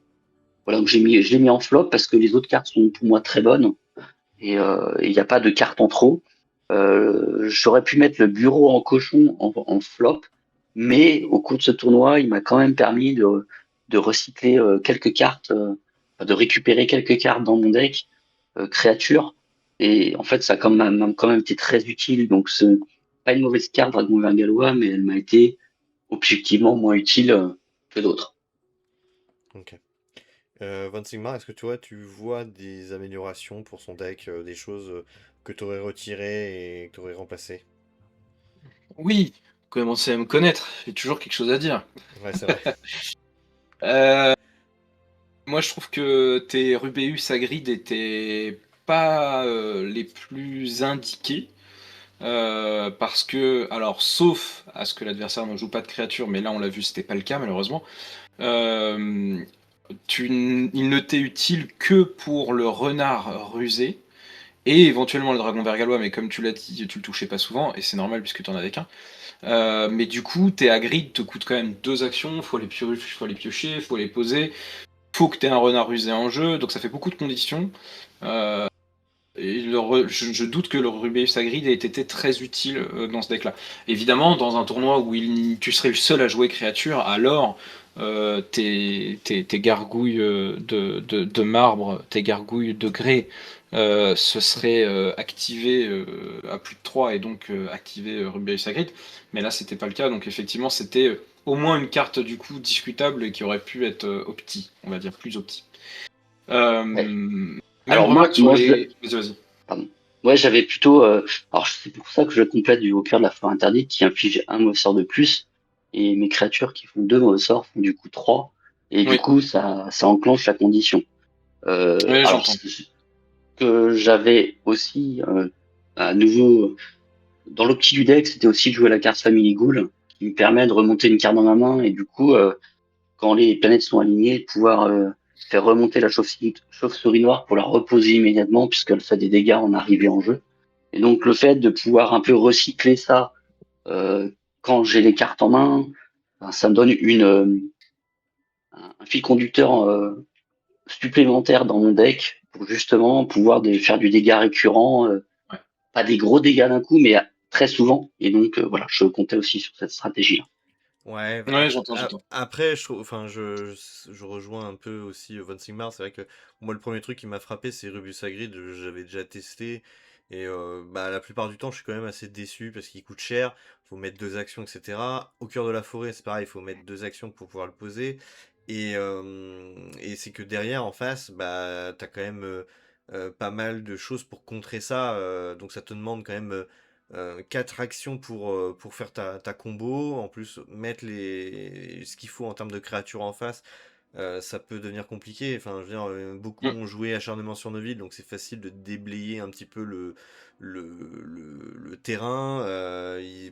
C: Voilà, donc je l'ai mis en flop parce que les autres cartes sont pour moi très bonnes et il n'y a pas de carte en trop. J'aurais pu mettre le bureau en cochon en flop, mais au cours de ce tournoi, il m'a quand même permis de recycler quelques cartes, de récupérer quelques cartes dans mon deck créatures. Et en fait, ça a quand même été très utile. Donc, c'est pas une mauvaise carte, Dragon Vert Gallois, mais elle m'a été objectivement moins utile que d'autres.
A: Ok. Von Sigmar, est-ce que tu vois des améliorations pour son deck, des choses que tu aurais retirées et que tu aurais remplacées?
B: Oui, commencez à me connaître, j'ai toujours quelque chose à dire.
A: Ouais, c'est vrai.
B: Euh, Moi, je trouve que tes Rubeus Hagrid étaient pas les plus indiqués. Parce que, alors, sauf à ce que l'adversaire ne joue pas de créature, mais là on l'a vu, c'était pas le cas malheureusement. Euh, il ne t'est utile que pour le renard rusé et éventuellement le dragon vert gallois, mais comme tu l'as dit, tu le touchais pas souvent et c'est normal puisque tu en avais qu'un. Mais du coup, tes Hagrid te coûtent quand même deux actions, faut les piocher, faut les poser, faut que tu aies un renard rusé en jeu, donc ça fait beaucoup de conditions.
D: je doute que le Rubius Hagrid ait été très utile dans ce deck-là. Évidemment, dans un tournoi où tu serais le seul à jouer créature, alors tes gargouilles de marbre, tes gargouilles de grès, se seraient activées à plus de 3 et donc activer Rubius Hagrid. Mais là, c'était pas le cas, donc effectivement, c'était au moins une carte du coup discutable et qui aurait pu être opti, on va dire plus opti.
C: Ouais.
D: Même
C: Alors
D: remarque sur
C: moi
D: les. Vas-y.
C: pardon. Ouais, j'avais plutôt. Alors c'est pour ça que je complète du Au cœur de la forêt interdite qui inflige un mauvais sort de plus. Et mes créatures qui font 2 mauvais sorts font du coup 3. Et du
D: Oui,
C: coup, ça enclenche la condition.
D: oui,
C: Alors,
D: j'entends.
C: ce que j'avais aussi, à nouveau, dans l'optique du deck, c'était aussi de jouer la carte Family Ghoul, qui me permet de remonter une carte dans ma main, et du coup, quand les planètes sont alignées, de pouvoir faire remonter la chauve-souris noire pour la reposer immédiatement, puisqu'elle fait des dégâts en arrivée en jeu. Et donc, le fait de pouvoir un peu recycler ça quand j'ai les cartes en main, ben, ça me donne un fil conducteur supplémentaire dans mon deck pour justement pouvoir faire du dégât récurrent,
D: Ouais.
C: pas des gros dégâts d'un coup, mais très souvent. Et donc voilà, je comptais aussi sur cette stratégie-là.
A: Ouais,
D: Ouais, j'entends, j'entends.
A: après, je rejoins un peu aussi Von Sigmar. C'est vrai que moi, le premier truc qui m'a frappé, c'est Rubius Hagrid. J'avais déjà testé. Et bah, la plupart du temps, je suis quand même assez déçu parce qu'il coûte cher. Faut mettre 2 actions, etc. Au cœur de la forêt, c'est pareil, il faut mettre 2 actions pour pouvoir le poser. Et c'est que derrière, en face, bah, t'as quand même pas mal de choses pour contrer ça. Donc ça te demande quand même 4 actions pour faire ta combo. En plus, mettre ce qu'il faut en termes de créatures en face, ça peut devenir compliqué. Enfin, je veux dire, beaucoup
D: Mm.
A: ont joué Acharnement sur Neuville, donc c'est facile de déblayer un petit peu le terrain.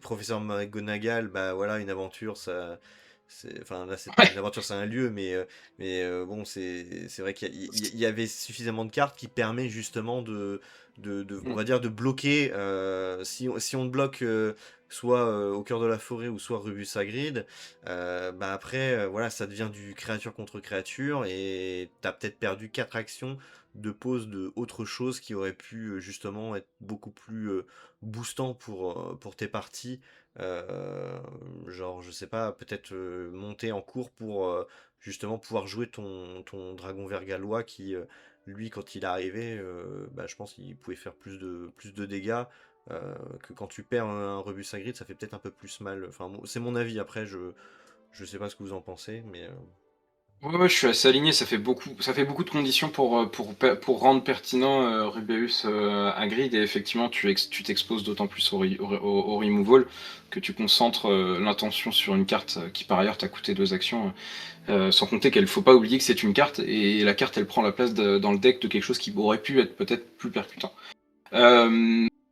A: Professeur McGonagall, bah voilà, une aventure, ça. Enfin, là, c'est pas une
D: Ouais.
A: aventure, c'est un lieu, mais bon, c'est vrai qu'il y avait suffisamment de cartes qui permet justement on
D: Mm.
A: va dire, de bloquer. Si on te bloque soit au cœur de la forêt ou soit Rubus Hagrid, bah après, voilà, ça devient du créature contre créature et t'as peut-être perdu 4 actions de pose de autre chose qui aurait pu justement être beaucoup plus boostant pour tes parties. Euh, genre, je sais pas, peut-être monter en cours pour justement pouvoir jouer ton dragon vert gallois qui, lui, quand il est arrivé, bah, je pense qu'il pouvait faire plus de dégâts. Que quand tu perds un Rebus Hagrid, ça fait peut-être un peu plus mal. Enfin, c'est mon avis. Après, je sais pas ce que vous en pensez, mais
D: Ouais, ouais, je suis assez aligné. Ça fait beaucoup de conditions pour rendre pertinent Rubeus Hagrid. Et effectivement, tu t'exposes d'autant plus au removal que tu concentres l'intention sur une carte qui, par ailleurs, t'a coûté 2 actions. Sans compter qu'il faut pas oublier que c'est une carte et la carte, elle prend la place dans le deck de quelque chose qui aurait pu être peut-être plus percutant.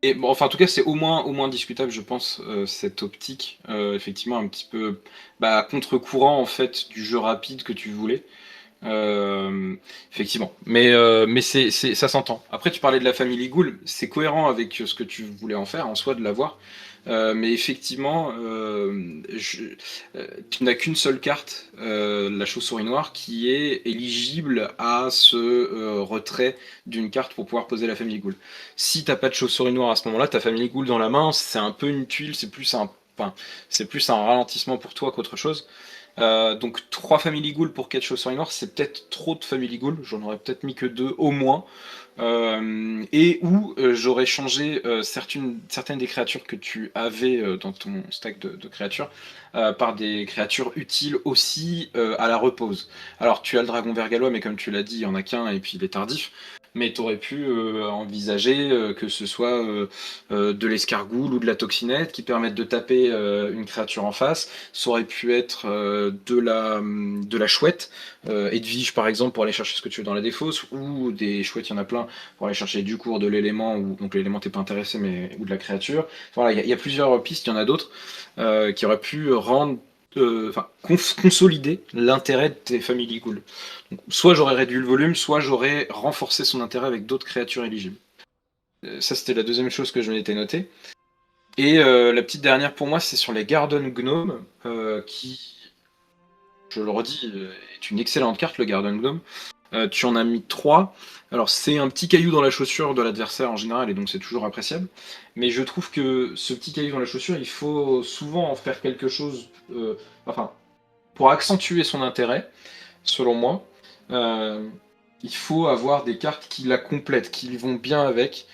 D: Et bon, enfin, en tout cas, c'est au moins discutable, je pense, cette optique, effectivement, un petit peu bah, contre-courant en fait du jeu rapide que tu voulais. Euh, Effectivement, mais ça s'entend. Après, tu parlais de la Family Ghoul, c'est cohérent avec ce que tu voulais en faire, en soi, de l'avoir. Mais effectivement, tu n'as qu'une seule carte, la chauve-souris noire, qui est éligible à ce retrait d'une carte pour pouvoir poser la Family Ghoul. Si t'as pas de chauve-souris noire à ce moment-là, ta Family Ghoul dans la main, c'est un peu une tuile, enfin, c'est plus un ralentissement pour toi qu'autre chose. Donc 3 Family Ghoul pour 4 chauves-souris noires, c'est peut-être trop de Family Ghoul, j'en aurais peut-être mis que 2 au moins. Et où j'aurais changé certaines des créatures que tu avais dans ton stack de créatures par des créatures utiles aussi à la repose. Alors tu as le dragon vergalois, mais comme tu l'as dit, il y en a qu'un et puis il est tardif. Mais tu aurais pu envisager que ce soit de l'escargoule ou de la toxinette qui permettent de taper une créature en face. Ça aurait pu être de la chouette, Edwige par exemple pour aller chercher ce que tu veux dans la défausse, ou des chouettes, il y en a plein, pour aller chercher du cours de l'élément, ou donc l'élément t'es pas intéressé, mais ou de la créature. Voilà, il y a plusieurs pistes, il y en a d'autres qui auraient pu rendre, enfin, consolider l'intérêt de tes Family Ghoul. Donc, soit j'aurais réduit le volume, soit j'aurais renforcé son intérêt avec d'autres créatures éligibles. Ça, c'était la deuxième chose que je m'étais noté. Et la petite dernière pour moi, c'est sur les Garden Gnome, qui, je le redis, est une excellente carte, le Garden Gnome. tu en as mis 3. Alors c'est un petit caillou dans la chaussure de l'adversaire en général, et donc c'est toujours appréciable. Mais je trouve que ce petit caillou dans la chaussure, il faut souvent en faire quelque chose, enfin, pour accentuer son intérêt, selon moi, euh, il faut avoir des cartes qui la complètent, qui vont bien avec,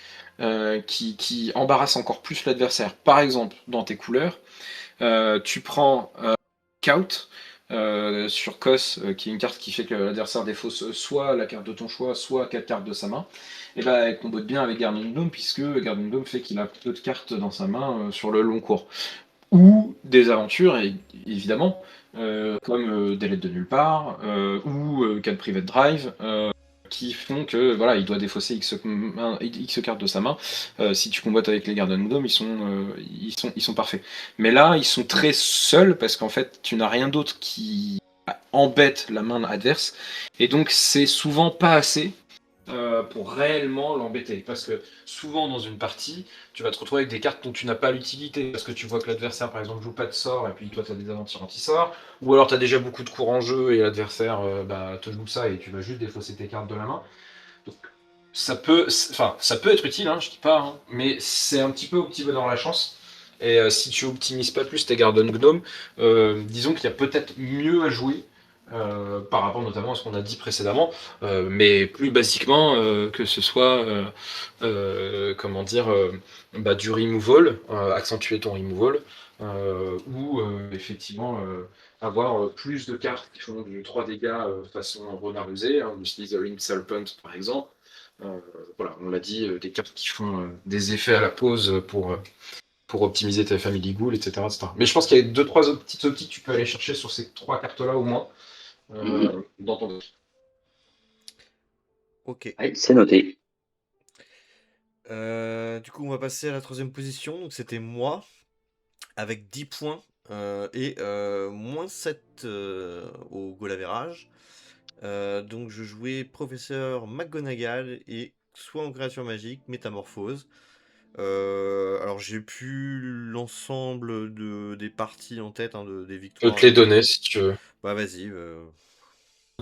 D: qui embarrassent encore plus l'adversaire. Par exemple, dans tes couleurs, tu prends Scout sur COS, qui est une carte qui fait que l'adversaire défausse soit la carte de ton choix, soit 4 cartes de sa main. Et bah, elle combote bien avec Guardian Dome, puisque Guardian Dome fait qu'il a peu de cartes dans sa main sur le long cours. Ou des aventures, évidemment, comme des lettres de nulle part, ou Cat Private Drive, qui font que voilà, il doit défausser X cartes de sa main. Si tu combattes avec les Garden Dome, ils sont parfaits. Mais là, ils sont très seuls parce qu'en fait, tu n'as rien d'autre qui embête la main adverse, et donc c'est souvent pas assez pour réellement l'embêter. Parce que souvent dans une partie, tu vas te retrouver avec des cartes dont tu n'as pas l'utilité. Parce que tu vois que l'adversaire, par exemple, joue pas de sort, et puis toi, tu as des aventures anti-sort. Ou alors tu as déjà beaucoup de cours en jeu, et l'adversaire te joue ça, et tu vas juste défausser tes cartes de la main. Donc ça peut être utile, hein, je dis pas, hein, mais c'est un petit peu au petit bonheur la chance. Et si tu optimises pas plus tes Garden Gnome, disons qu'il y a peut-être mieux à jouer par rapport notamment à ce qu'on a dit précédemment, mais plus basiquement que ce soit comment dire du removal, accentuer ton removal, ou effectivement avoir plus de cartes qui font du 3 dégâts façon renard rusé, hein, le Slithering Serpent par exemple. Voilà, on l'a dit, des cartes qui font des effets à la pause pour optimiser ta Family Ghoul, etc., etc. Mais je pense qu'il y a 2-3 petites optiques que tu peux aller chercher sur ces 3 cartes-là au moins dans ton deck.
A: Ok.
C: Ouais, c'est noté.
A: Du coup, on va passer à la troisième position. Donc, c'était moi, avec 10 points et moins 7 au goal average. Donc, je jouais Professeur McGonagall et soit en créature magique, métamorphose. Alors, j'ai plus l'ensemble des parties en tête, hein, des
D: Je peux
A: victoires.
D: te les donner si tu veux.
A: Bah, vas-y.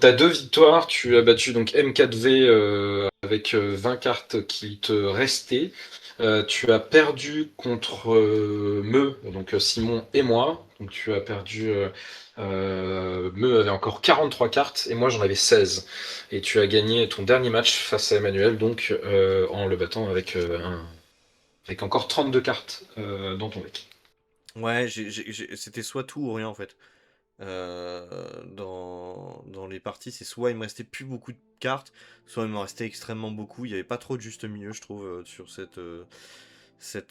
D: Tu as 2 victoires, tu as battu donc M4V avec 20 cartes qui te restaient. Tu as perdu contre donc Simon et moi. Donc tu as perdu. Meu avait encore 43 cartes et moi j'en avais 16. Et tu as gagné ton dernier match face à Emmanuel, donc en le battant avec encore 32 cartes dans ton deck.
A: Ouais, c'était soit tout ou rien en fait. Dans les parties, c'est soit il me restait plus beaucoup de cartes, soit il me restait extrêmement beaucoup. Il n'y avait pas trop de juste milieu, je trouve, sur cet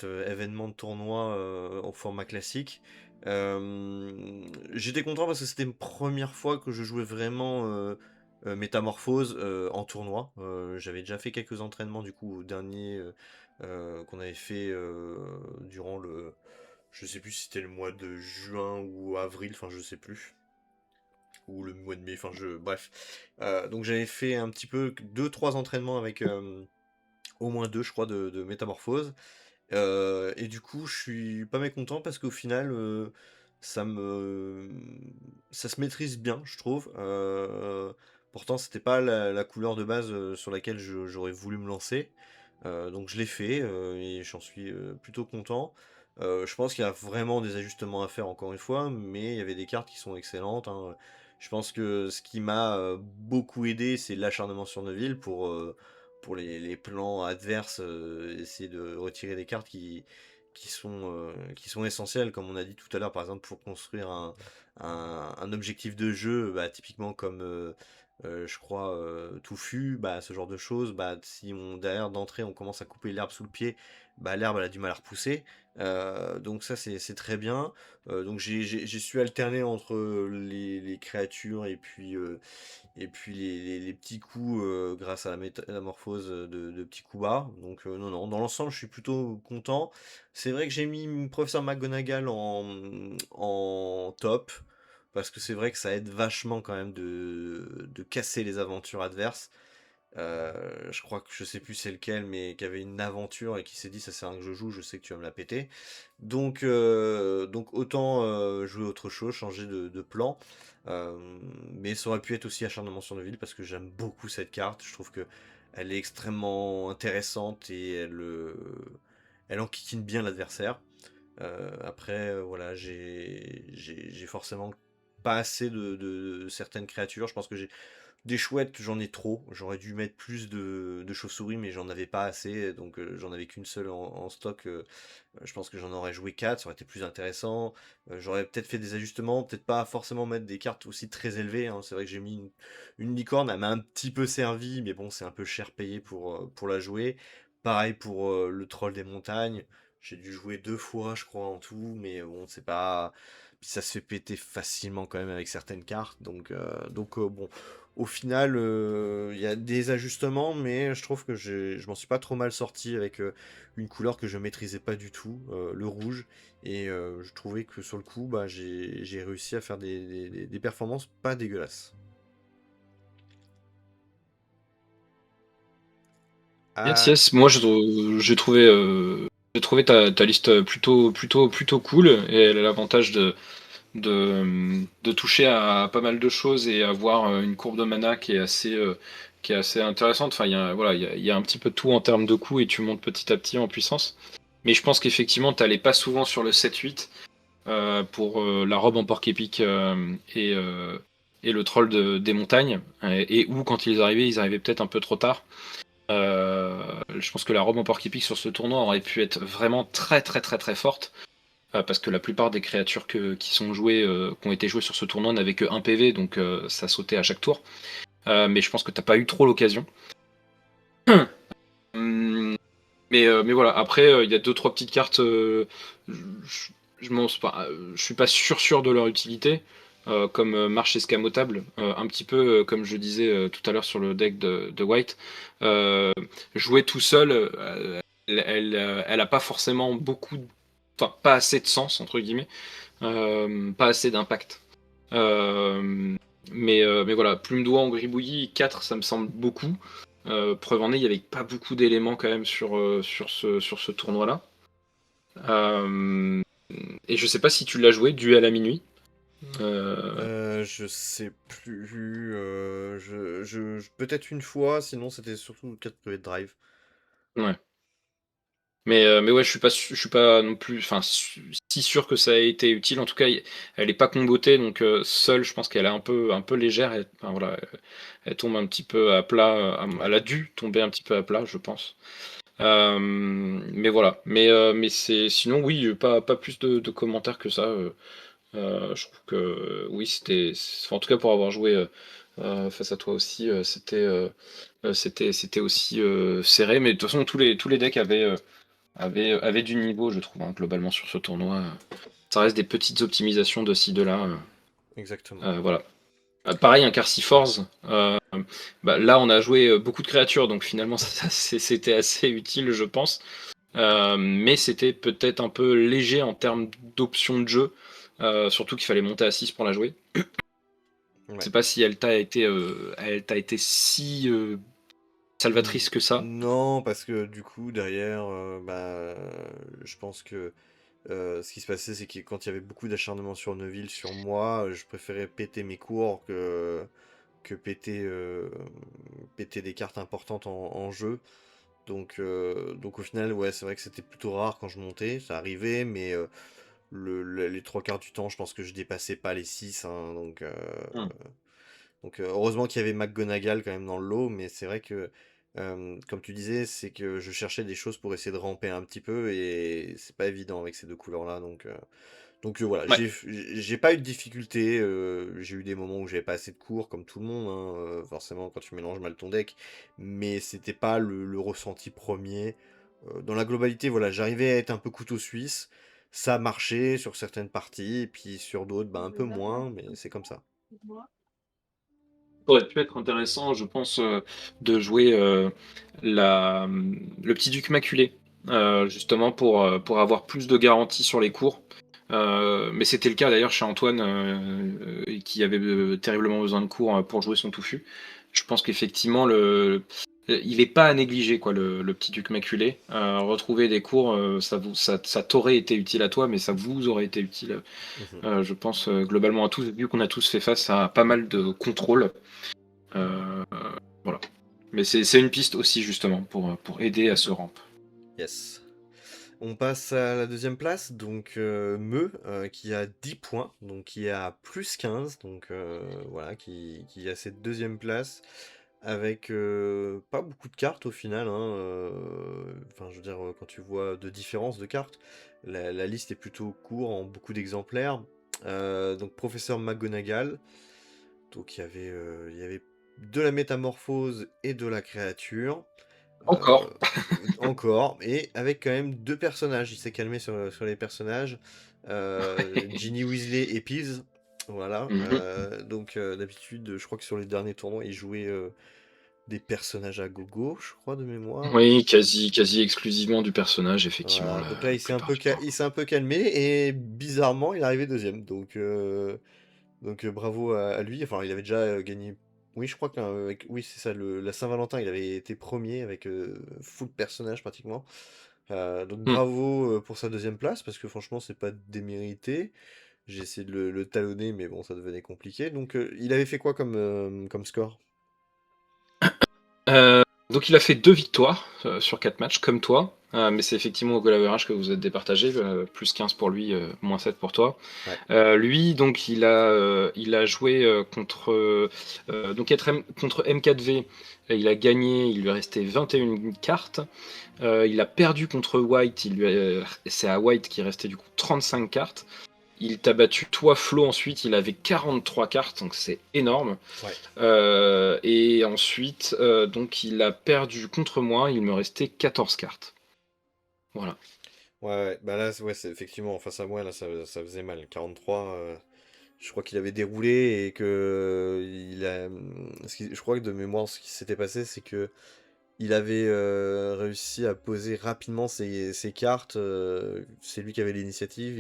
A: événement de tournoi au format classique. J'étais content parce que c'était une première fois que je jouais vraiment Métamorphose en tournoi. J'avais déjà fait quelques entraînements du coup au dernier qu'on avait fait durant le. Je sais plus si c'était le mois de juin ou avril, enfin je sais plus. Ou le mois de mai, enfin bref. Donc j'avais fait un petit peu 2-3 entraînements avec au moins 2 je crois de métamorphose. Et du coup je suis pas mécontent parce qu'au final ça me ça se maîtrise bien je trouve. Pourtant c'était pas la couleur de base sur laquelle j'aurais voulu me lancer. Donc je l'ai fait et j'en suis plutôt content. Je pense qu'il y a vraiment des ajustements à faire encore une fois, mais il y avait des cartes qui sont excellentes, hein. Je pense que ce qui m'a beaucoup aidé, c'est l'acharnement sur Neville pour les plans adverses, essayer de retirer des cartes qui sont essentielles, comme on a dit tout à l'heure, par exemple pour construire un objectif de jeu, bah, typiquement comme je crois touffu, bah, ce genre de choses, bah, si on derrière d'entrée on commence à couper l'herbe sous le pied, bah, l'herbe elle a du mal à repousser. Donc ça c'est très bien. Donc j'ai su alterner entre les créatures et puis les petits coups grâce à la métamorphose de petits coups bas. Donc non, non, dans l'ensemble, je suis plutôt content. C'est vrai que j'ai mis Professeur McGonagall en top, parce que c'est vrai que ça aide vachement quand même de casser les aventures adverses. Je crois que je sais plus c'est lequel, mais qui avait une aventure et qui s'est dit ça sert à rien que je joue, je sais que tu vas me la péter. Donc autant jouer autre chose, changer de plan. Mais ça aurait pu être aussi Acharnement sur Neuville parce que j'aime beaucoup cette carte. Je trouve que elle est extrêmement intéressante et elle enquiquine bien l'adversaire. Après, voilà, j'ai forcément pas assez de certaines créatures. Je pense que j'ai des chouettes, j'en ai trop. J'aurais dû mettre plus de chauves-souris, mais j'en avais pas assez. Donc j'en avais qu'une seule en stock. Je pense que j'en aurais joué 4, ça aurait été plus intéressant. J'aurais peut-être fait des ajustements, peut-être pas forcément mettre des cartes aussi très élevées, hein. C'est vrai que j'ai mis une licorne, elle m'a un petit peu servi, mais bon, c'est un peu cher payé pour la jouer. Pareil pour le troll des montagnes. J'ai dû jouer 2 fois, je crois, en tout, mais bon, c'est pas. Puis ça se fait péter facilement quand même avec certaines cartes. Donc bon, au final, il y a des ajustements, mais je trouve que je m'en suis pas trop mal sorti avec une couleur que je maîtrisais pas du tout, le rouge. Et je trouvais que sur le coup, bah, j'ai réussi à faire des performances pas dégueulasses.
B: Yes,
A: Ah,
B: yes. Moi, j'ai trouvé ta liste plutôt cool et elle a l'avantage de toucher à pas mal de choses et avoir une courbe de mana qui est assez intéressante. Enfin, voilà, il y a un petit peu de tout en termes de coût et tu montes petit à petit en puissance. Mais je pense qu'effectivement, t'allais pas souvent sur le 7-8 pour la robe en porc-épic et le troll des montagnes. Et où, quand ils arrivaient peut-être un peu trop tard. Je pense que la robe en porc-épic sur ce tournoi aurait pu être vraiment très très très très forte. Parce que la plupart des créatures qui ont été jouées sur ce tournoi n'avaient que 1 PV, donc ça sautait à chaque tour. Mais je pense que t'as pas eu trop l'occasion. Hum, mais voilà, après, il y a deux trois petites cartes. Je suis pas sûr de leur utilité, comme marche escamotable, un petit peu comme je disais tout à l'heure sur le deck de White. Euh, Jouer tout seul, elle a pas forcément enfin, pas assez de sens, entre guillemets, pas assez d'impact. Euh, mais voilà, Plume d'Oie en gribouillis, 4 ça me semble beaucoup. Preuve en est, il n'y avait pas beaucoup d'éléments quand même sur ce tournoi-là. Euh, et je sais pas si tu l'as joué, Duel à minuit. Euh,
A: je sais plus. Peut-être une fois, sinon c'était surtout 4 private drive.
B: ouais. Mais ouais, je suis pas non plus, enfin, si sûr que ça a été utile. En tout cas, elle est pas combotée, donc seule, je pense qu'elle est un peu légère. Enfin, voilà, elle tombe un petit peu à plat. Elle a dû tomber un petit peu à plat, je pense. Mais voilà. Mais c'est sinon, oui, pas plus de commentaires que ça. Je trouve que oui, en tout cas pour avoir joué face à toi aussi, c'était aussi serré. Mais de toute façon, tous les decks avaient du niveau, je trouve, hein, globalement sur ce tournoi. Ça reste des petites optimisations de ci, de là.
A: Exactement.
B: Voilà. Pareil, un Carciforce. Bah, là, on a joué beaucoup de créatures, donc finalement, c'était assez utile, je pense. Mais c'était peut-être un peu léger en termes d'options de jeu, surtout qu'il fallait monter à 6 pour la jouer. Je
A: Ouais.
B: sais pas si elle t'a été si salvatrice que ça.
A: Non, parce que du coup, derrière, bah, je pense que ce qui se passait, c'est que quand il y avait beaucoup d'acharnement sur Neuville, sur moi, je préférais péter mes cours que péter des cartes importantes en jeu. Donc au final, ouais, c'est vrai que c'était plutôt rare quand je montais, ça arrivait, mais les 3 quarts du temps, je pense que je dépassais pas les 6, hein,
B: Hmm.
A: heureusement qu'il y avait McGonagall quand même dans le lot, mais c'est vrai que, comme tu disais, c'est que je cherchais des choses pour essayer de ramper un petit peu, et c'est pas évident avec ces 2 couleurs-là, voilà,
B: Ouais.
A: j'ai pas eu de difficulté, j'ai eu des moments où j'avais pas assez de cours, comme tout le monde, hein, forcément quand tu mélanges mal ton deck, mais c'était pas le ressenti premier. Dans la globalité, voilà, j'arrivais à être un peu couteau suisse, ça marchait sur certaines parties, et puis sur d'autres, bah, un peu moins, mais c'est comme ça.
B: Ça aurait pu être intéressant, je pense, de jouer le petit duc maculé, justement pour avoir plus de garanties sur les cours. Mais c'était le cas d'ailleurs chez Antoine, qui avait terriblement besoin de cours pour jouer son touffu. Je pense qu'effectivement,
D: il est pas à négliger, quoi, le petit duc maculé. Retrouver des cours, ça t'aurait été utile à toi, mais ça vous aurait été utile,
A: Mhm.
D: je pense, globalement à tous, vu qu'on a tous fait face à pas mal de contrôles. Voilà. Mais c'est une piste aussi, justement, pour aider à ce ramp.
A: Yes. On passe à la deuxième place, donc Meu, qui a 10 points, donc qui est à plus 15, donc voilà, qui a cette deuxième place, avec pas beaucoup de cartes au final, hein, enfin je veux dire, quand tu vois de différence de cartes, la liste est plutôt courte en beaucoup d'exemplaires. Donc Professeur McGonagall, donc il y avait de la métamorphose et de la créature.
D: Encore.
A: Encore, et avec quand même deux personnages. Il s'est calmé sur les personnages. Ginny Weasley et Peeves. Voilà.
D: Mhm.
A: Donc d'habitude, je crois que sur les derniers tournois, il jouait des personnages à gogo, je crois, de mémoire.
D: Oui, quasi exclusivement du personnage, effectivement,
A: Voilà.
D: la,
A: Donc là,
D: la plupart du temps.
A: il s'est un peu calmé et bizarrement, il est arrivé deuxième. Donc bravo à lui. Enfin, il avait déjà gagné. Oui, je crois que oui, c'est ça. La Saint-Valentin, il avait été premier avec full personnage pratiquement. Donc
D: Hmm.
A: bravo pour sa deuxième place parce que franchement, c'est pas démérité. J'ai essayé de le talonner, mais bon, ça devenait compliqué. Donc il avait fait quoi comme score?
D: Euh, donc il a fait 2 victoires sur 4 matchs, comme toi. Mais c'est effectivement au goal average que vous êtes départagé, plus 15 pour lui, moins 7 pour toi.
A: Ouais.
D: Lui, donc, il a joué donc contre M4V. Il a gagné, il lui restait 21 cartes. Il a perdu contre White, c'est à White qu'il restait du coup 35 cartes. Il t'a battu toi, Flo, ensuite, il avait 43 cartes, donc c'est énorme.
A: Ouais.
D: Et ensuite, donc, il a perdu contre moi, il me restait 14 cartes. Voilà.
A: Ouais. Bah là, ouais, c'est effectivement face à moi, là, ça faisait mal. 43. Je crois qu'il avait déroulé et que je crois que de mémoire, ce qui s'était passé, c'est que il avait réussi à poser rapidement ses cartes. C'est lui qui avait l'initiative.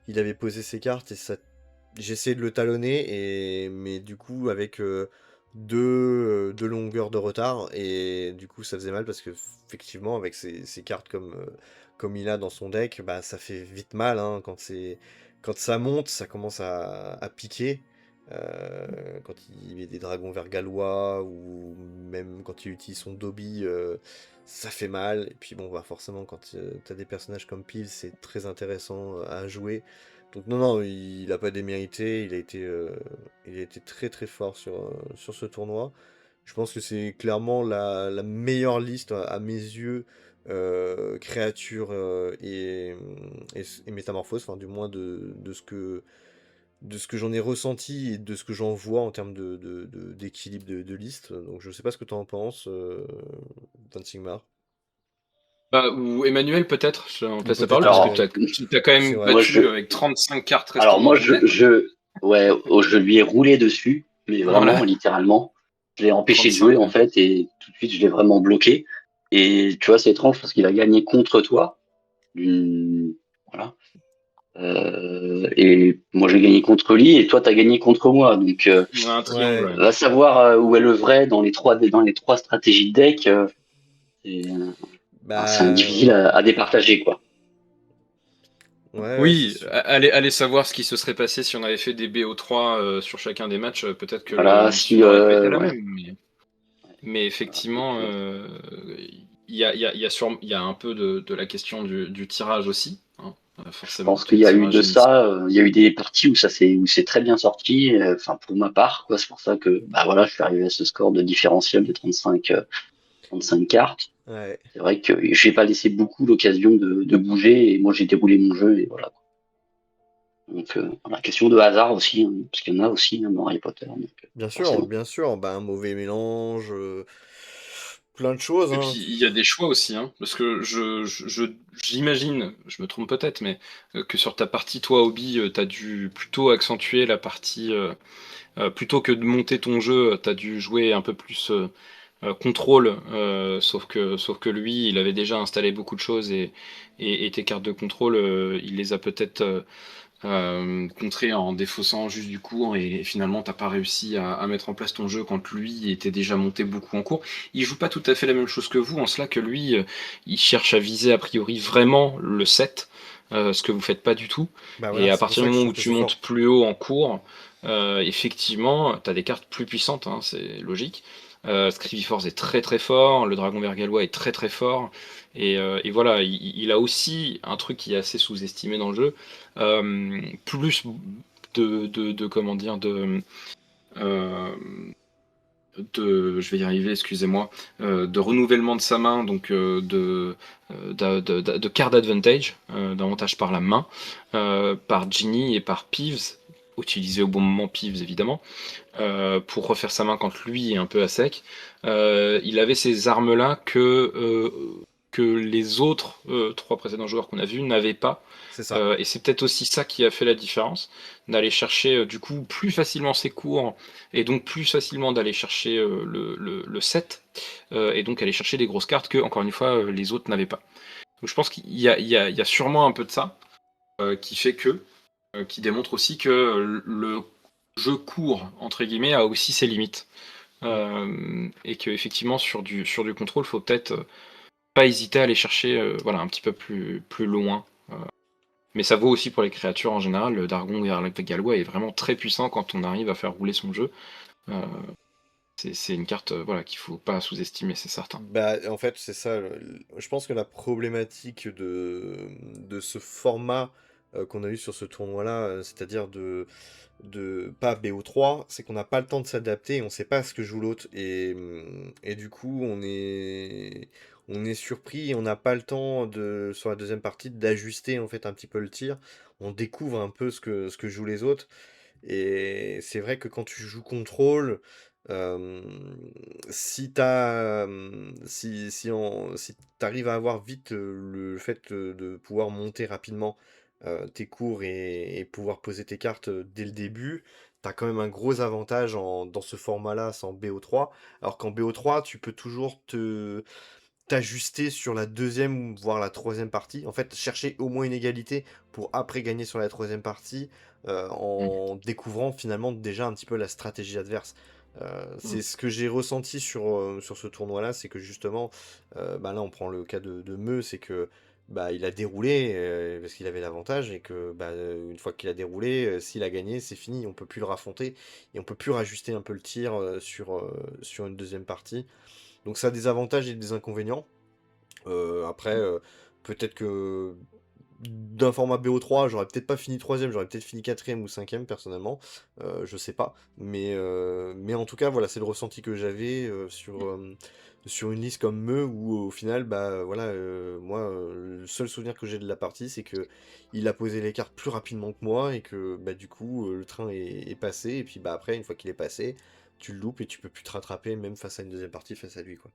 A: Il avait posé ses cartes et ça. J'ai essayé de le talonner, mais du coup, avec deux longueurs de retard. Et du coup, ça faisait mal parce que, effectivement, avec ses cartes comme il a dans son deck, bah, ça fait vite mal, hein, quand ça monte, ça commence à piquer. Quand il met des dragons vers gallois ou même quand il utilise son Dobby, ça fait mal. Et puis bon, bah forcément, quand tu as des personnages comme Peel, c'est très intéressant à jouer. Donc non, non, il a pas démérité, il a été très très fort sur ce tournoi. Je pense que c'est clairement la meilleure liste à mes yeux, créatures et métamorphose, enfin du moins de ce que j'en ai ressenti et de ce que j'en vois en termes d'équilibre de liste. Donc je sais pas ce que tu en penses, Van Sigmar.
D: Bah, ou Emmanuel, peut-être, je en
A: Ou
D: passe la parole,
A: peut-être
D: parce que
C: Alors,
A: Emmanuel.
D: tu t'as quand
A: C'est
D: même
A: vrai.
C: moi,
D: battu avec 35 cartes
C: alors
D: restantes dans
C: moi,
D: ton deck.
C: ouais, je lui ai roulé dessus, mais vraiment,
D: Voilà,
C: littéralement. Je l'ai empêché de
D: 35,
C: jouer, en
D: ouais.
C: fait, et tout de suite, je l'ai vraiment bloqué. Et tu vois, c'est étrange parce qu'il a gagné contre toi. Voilà. Et moi, j'ai gagné contre lui, et toi, t'as gagné contre moi. Donc,
D: Ouais, un triangle,
A: Ouais,
D: ouais.
C: va savoir où est le vrai dans les trois stratégies de deck. C'est c'est difficile
A: bah
C: à départager, quoi.
A: ouais, ouais, c'est
D: Oui,
A: sûr.
D: allez savoir ce qui se serait passé si on avait fait des BO3 sur chacun des matchs. Peut-être que
C: Voilà,
D: l'issue
C: si,
D: n'aurait pas été la
C: ouais.
D: même. Mais
C: Donc,
D: effectivement, il y a un peu de la question du tirage aussi, hein.
C: je
D: Forcément,
C: pense qu'il
D: quel
C: y a eu
D: tirage
C: de
D: initial.
C: ça. Il y a eu des parties où c'est très bien sorti. Enfin, pour ma part, quoi. C'est pour ça que, bah voilà, je suis arrivé à ce score de différentiel de 35 cartes.
A: Ouais.
C: C'est vrai que j'ai pas laissé beaucoup l'occasion de bouger et moi j'ai déroulé mon jeu et voilà. Donc, voilà, question de hasard aussi, hein, parce qu'il y en a aussi, hein, dans Harry Potter. Donc, forcément.
A: Bien sûr, bah un mauvais mélange, plein de choses,
D: Et
A: hein.
D: puis il y a des choix aussi, hein, parce que j'imagine, je me trompe peut-être, mais que sur ta partie, toi, Hobby, tu as dû plutôt accentuer la partie, plutôt que de monter ton jeu, tu as dû jouer un peu plus contrôle, sauf que lui, il avait déjà installé beaucoup de choses et tes cartes de contrôle, il les a peut-être contrer en défaussant juste du cours, et finalement t'as pas réussi à mettre en place ton jeu quand lui était déjà monté beaucoup en cours. Il joue pas tout à fait la même chose que vous, en cela que lui, il cherche à viser a priori vraiment le 7, ce que vous faites pas du tout.
A: Bah
D: Et
A: voilà,
D: à
A: c'est pour
D: partir
A: ça
D: du
A: que je
D: moment
A: trouve
D: où
A: que
D: tu
A: c'est fort.
D: montes plus haut en cours, effectivement, t'as des cartes plus puissantes, hein, c'est logique. Scriviforce est très très fort, le Dragon Vert Gallois est très très fort, et voilà, il a aussi un truc qui est assez sous-estimé dans le jeu, plus comment dire, euh, je vais y arriver, excusez-moi, de renouvellement de sa main, donc de card advantage, d'avantage par la main, par Genie et par Peeves, utilisé au bon moment Peeves évidemment, pour refaire sa main quand lui est un peu à sec. Il avait ces armes-là que les autres trois précédents joueurs qu'on a vus n'avaient pas.
A: C'est ça.
D: Et c'est peut-être aussi ça qui a fait la différence, d'aller chercher du coup plus facilement ses cours, et donc plus facilement d'aller chercher le set, et donc aller chercher des grosses cartes que, encore une fois, les autres n'avaient pas. Donc je pense qu'il y a sûrement un peu de ça, qui fait qui démontre aussi que le jeu court, entre guillemets, a aussi ses limites. Et que effectivement sur du contrôle, faut peut-être pas hésiter à aller chercher voilà, un petit peu plus loin. Mais ça vaut aussi pour les créatures en général. Le Dargon Gallois est vraiment très puissant quand on arrive à faire rouler son jeu. Euh, c'est une carte voilà, qu'il faut pas sous-estimer, c'est certain.
A: Bah, en fait, c'est ça. Je pense que la problématique de ce format qu'on a eu sur ce tournoi-là, c'est-à-dire de pas BO3, c'est qu'on n'a pas le temps de s'adapter, on sait pas ce que joue l'autre. Et du coup, on est surpris et on n'a pas le temps sur la deuxième partie d'ajuster en fait un petit peu le tir. On découvre un peu ce que jouent les autres. Et c'est vrai que quand tu joues contrôle, si t'as, si t'arrives à avoir vite le fait de pouvoir monter rapidement tes cours et pouvoir poser tes cartes dès le début, t'as quand même un gros avantage dans ce format-là sans BO3. Alors qu'en BO3, tu peux toujours t'ajuster sur la deuxième voire la troisième partie. En fait, chercher au moins une égalité pour après gagner sur la troisième partie
D: Mm.
A: en découvrant finalement déjà un petit peu la stratégie adverse.
D: Mm.
A: C'est ce que j'ai ressenti sur ce tournoi-là, c'est que justement, bah là on prend le cas de Meux, c'est que bah, il a déroulé parce qu'il avait l'avantage et que bah, une fois qu'il a déroulé, s'il a gagné, c'est fini, on peut plus le raffronter et on peut plus rajuster un peu le tir sur une deuxième partie. Donc ça a des avantages et des inconvénients. Après, peut-être que d'un format BO3, j'aurais peut-être pas fini troisième, j'aurais peut-être fini quatrième ou cinquième personnellement, je sais pas. Mais en tout cas, voilà, c'est le ressenti que j'avais sur une liste comme Meux où au final, bah voilà, moi, le seul souvenir que j'ai de la partie, c'est que il a posé les cartes plus rapidement que moi et que bah du coup, le train est passé. Et puis bah après, une fois qu'il est passé, tu le loupes et tu peux plus te rattraper même face à une deuxième partie face à lui, quoi.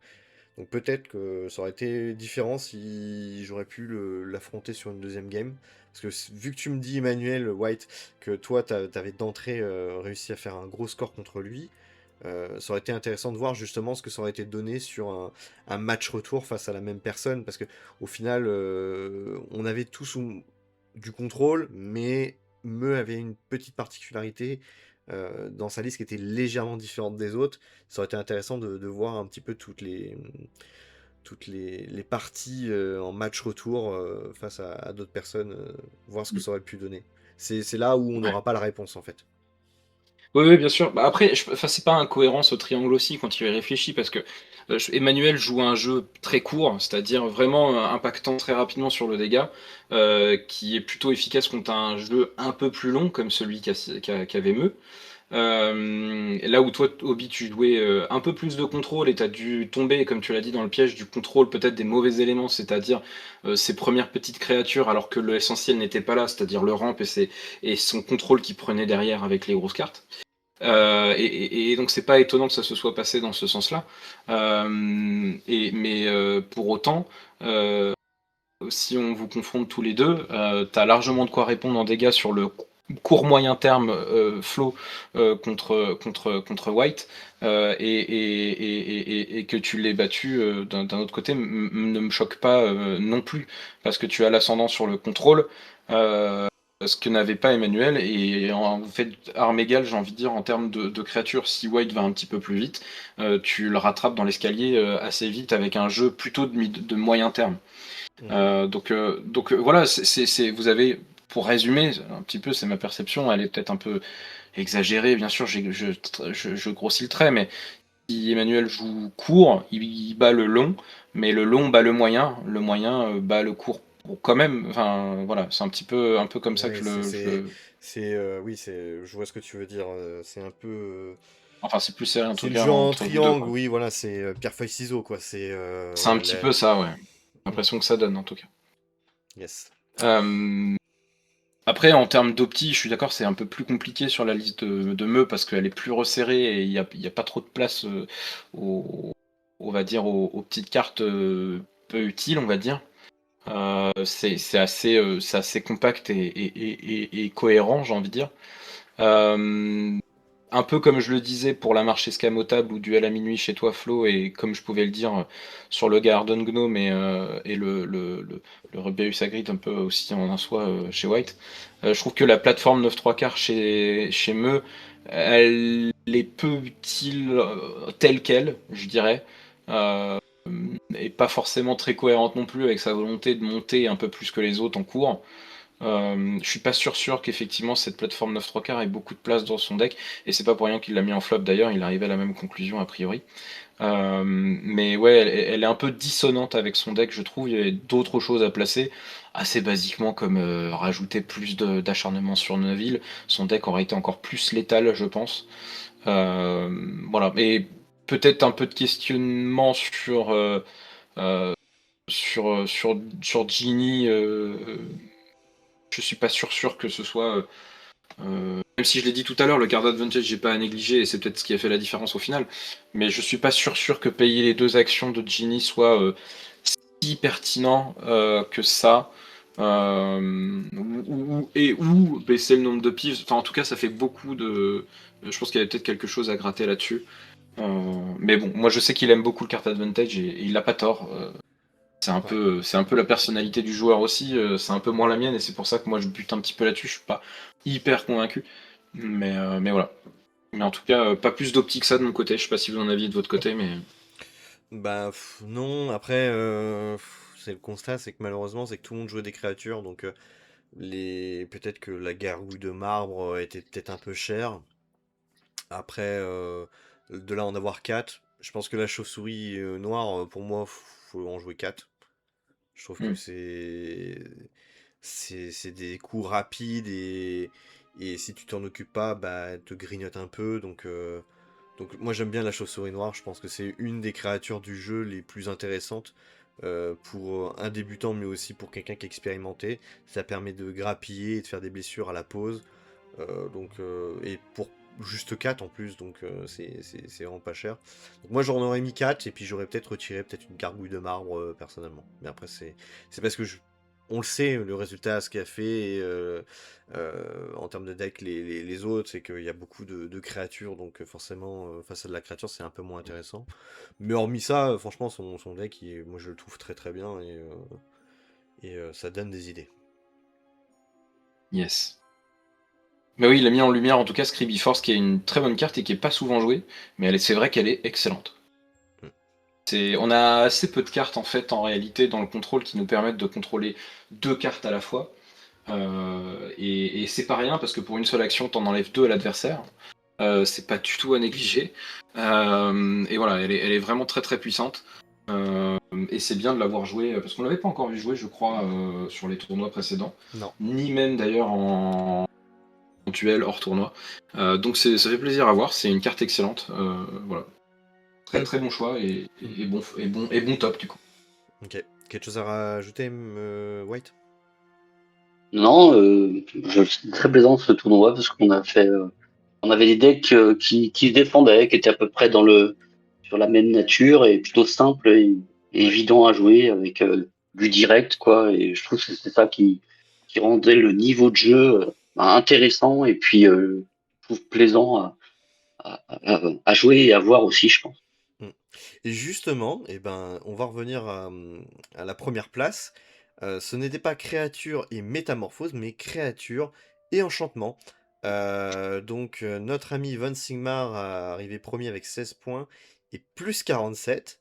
A: Donc peut-être que ça aurait été différent si j'aurais pu l'affronter sur une deuxième game. Parce que vu que tu me dis, Emmanuel White, que toi, t'avais d'entrée réussi à faire un gros score contre lui, ça aurait été intéressant de voir justement ce que ça aurait été donné sur un match retour face à la même personne. Parce que au final, on avait tous du contrôle, mais Meux avait une petite particularité dans sa liste qui était légèrement différente des autres. Ça aurait été intéressant de voir un petit peu toutes les parties en match retour face à d'autres personnes, voir ce que ça aurait pu donner. C'est là où on
D: Ouais.
A: n'aura pas la réponse en fait.
D: Oui, oui, bien sûr. Bah, après, enfin, c'est pas incohérent ce triangle aussi quand tu y réfléchis, parce que Emmanuel joue un jeu très court, c'est-à-dire vraiment impactant très rapidement sur le dégât, qui est plutôt efficace contre un jeu un peu plus long comme celui qu'avait Meux. Là où toi, Obi, tu jouais un peu plus de contrôle et tu as dû tomber, comme tu l'as dit, dans le piège du contrôle, peut-être des mauvais éléments, c'est-à-dire ces premières petites créatures, alors que l'essentiel n'était pas là, c'est-à-dire le ramp et son contrôle qui prenait derrière avec les grosses cartes. Et donc c'est pas étonnant que ça se soit passé dans ce sens-là. Mais pour autant, euh, si on vous confronte tous les deux, t'as largement de quoi répondre en dégâts sur le court moyen terme flow contre White, et que tu l'aies battu d'un autre côté ne me choque pas non plus, parce que tu as l'ascendant sur le contrôle. ce que n'avait pas Emmanuel. Et en fait, arme égale, j'ai envie de dire, en termes de créatures, si White va un petit peu plus vite, tu le rattrapes dans l'escalier assez vite avec un jeu plutôt de moyen terme. Donc voilà, vous avez, pour résumer un petit peu, c'est ma perception, elle est peut-être un peu exagérée, bien sûr, je grossis le trait, mais si Emmanuel joue court, il bat le long, mais le long bat le moyen bat le court quand même. Enfin voilà, c'est un peu comme ça que
A: Ouais, oui, je vois ce que tu veux dire. C'est un peu,
D: enfin c'est plus serré en
A: c'est
D: tout
A: le
D: cas
A: jeu en
D: entre vous deux,
A: triangle,
D: quoi.
A: oui, voilà, c'est pierre-feuille-ciseau, quoi.
D: C'est un petit peu ça, ouais. J'ai
A: Hmm,
D: l'impression que ça donne en tout cas.
A: yes.
D: Euh, Après, en termes d'opti, je suis d'accord, c'est un peu plus compliqué sur la liste de Meux parce qu'elle est plus resserrée et il y a pas trop de place aux, on va dire, aux petites cartes peu utiles, on va dire. C'est assez compact et cohérent, j'ai envie de dire. Euh, un peu comme je le disais pour la marche escamotable ou duel à minuit chez toi, Flo, et comme je pouvais le dire sur le Garden Gnome et le Rubeus Hagrid un peu aussi en un soi chez White. Je trouve que la plateforme 9 3/4 chez Meux, elle est peu utile telle qu'elle, je dirais. Euh, et pas forcément très cohérente non plus avec sa volonté de monter un peu plus que les autres en cours. Je suis pas sûr qu'effectivement cette plateforme 9 3/4 ait beaucoup de place dans son deck, et c'est pas pour rien qu'il l'a mis en flop d'ailleurs, il arrivait à la même conclusion a priori. Mais ouais, elle est un peu dissonante avec son deck, je trouve. Il y avait d'autres choses à placer, assez basiquement comme rajouter plus d'acharnement sur Neville. Son deck aurait été encore plus létal, je pense. Voilà, et peut-être un peu de questionnement euh, sur Genie. Je suis pas sûr que ce soit. Même si je l'ai dit tout à l'heure, le card advantage j'ai pas à négliger et c'est peut-être ce qui a fait la différence au final. Mais je suis pas sûr que payer les deux actions de Genie soit si pertinent que ça. Ou baisser le nombre de pives. Enfin, en tout cas, ça fait beaucoup de. Je pense qu'il y avait peut-être quelque chose à gratter là-dessus. Mais bon, moi je sais qu'il aime beaucoup le card advantage et il a pas tort.
A: Ouais.
D: C'est un peu la personnalité du joueur aussi, c'est un peu moins la mienne et c'est pour ça que moi je bute un petit peu là-dessus, je suis pas hyper convaincu. Mais voilà. Mais en tout cas, pas plus d'optique que ça de mon côté, je sais pas si vous en aviez de votre côté, mais.
A: Bah non, après, c'est le constat, c'est que malheureusement, c'est que tout le monde jouait des créatures, donc peut-être que la gargouille de marbre était peut-être un peu chère. Après, de là en avoir 4, je pense que la chauve-souris noire, pour moi, faut en jouer 4. Je trouve que
D: Hmm.
A: c'est des coups rapides et si tu t'en occupes pas, bah, elle te grignote un peu. Donc moi j'aime bien la chauve-souris noire, je pense que c'est une des créatures du jeu les plus intéressantes pour un débutant, mais aussi pour quelqu'un qui est expérimenté. Ça permet de grappiller et de faire des blessures à la pause. Et pour juste 4 en plus, donc c'est vraiment pas cher. Donc moi j'en aurais mis 4 et puis j'aurais peut-être retiré peut-être une gargouille de marbre personnellement. Mais après c'est parce que on le sait, le résultat, ce qu'a fait en termes de deck les autres, c'est qu'il y a beaucoup de créatures, donc forcément face à de la créature c'est un peu moins intéressant. Mais hormis ça, franchement son deck, moi je le trouve très très bien et ça donne des idées.
D: Yes. Mais oui, il a mis en lumière en tout cas Scribby Force, qui est une très bonne carte et qui est pas souvent jouée, mais c'est vrai qu'elle est excellente.
A: Mm.
D: On a assez peu de cartes en fait en réalité dans le contrôle qui nous permettent de contrôler deux cartes à la fois. Et c'est pas rien parce que pour une seule action, t'en enlèves deux à l'adversaire. C'est pas du tout à négliger. Et voilà, elle est vraiment très très puissante. Et c'est bien de l'avoir joué parce qu'on l'avait pas encore vu jouer, je crois, sur les tournois précédents,
A: Non.
D: ni même d'ailleurs en duel hors tournoi. Donc ça fait plaisir à voir. C'est une carte excellente. Voilà, très très bon choix et bon top du coup.
A: Ok. Quelque chose à rajouter, White?
C: Non, je c'est très plaisant ce tournoi parce qu'on a fait, on avait des decks qui se défendaient, qui étaient à peu près sur la même nature et plutôt simple et
A: Ouais.
C: évident à jouer avec du direct quoi. Et je trouve que c'est ça qui rendait le niveau de jeu intéressant et puis je trouve plaisant à jouer et à voir aussi, je pense.
A: Mm. Et justement, eh ben, on va revenir à la première place. Ce n'était pas créature et métamorphose, mais créature et enchantement. Donc notre ami Von Sigmar a arrivé premier avec 16 points et plus 47.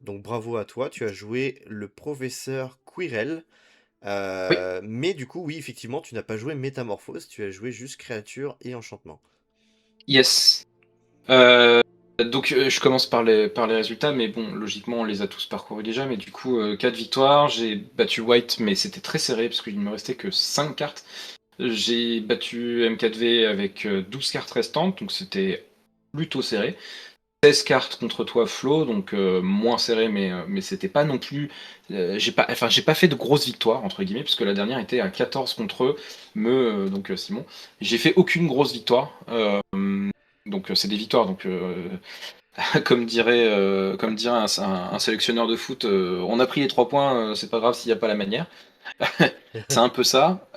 A: Donc bravo à toi, tu as joué le professeur Quirrell.
B: Oui,
A: Mais du coup, oui, effectivement, tu n'as pas joué métamorphose, tu as joué juste créature et enchantement.
B: yes. Donc je commence par les résultats, mais bon, logiquement on les a tous parcourus déjà, mais du coup 4 victoires, j'ai battu White, mais c'était très serré parce qu'il ne me restait que 5 cartes. J'ai battu M4V avec 12 cartes restantes, donc c'était plutôt serré. 16 cartes contre toi Flo, donc moins serré, mais c'était pas non plus. J'ai pas fait de grosses victoires, entre guillemets, puisque la dernière était à 14 contre eux, donc Simon. J'ai fait aucune grosse victoire. Donc c'est des victoires, donc comme dirait un sélectionneur de foot, on a pris les 3 points, c'est pas grave s'il n'y a pas la manière. C'est un peu ça.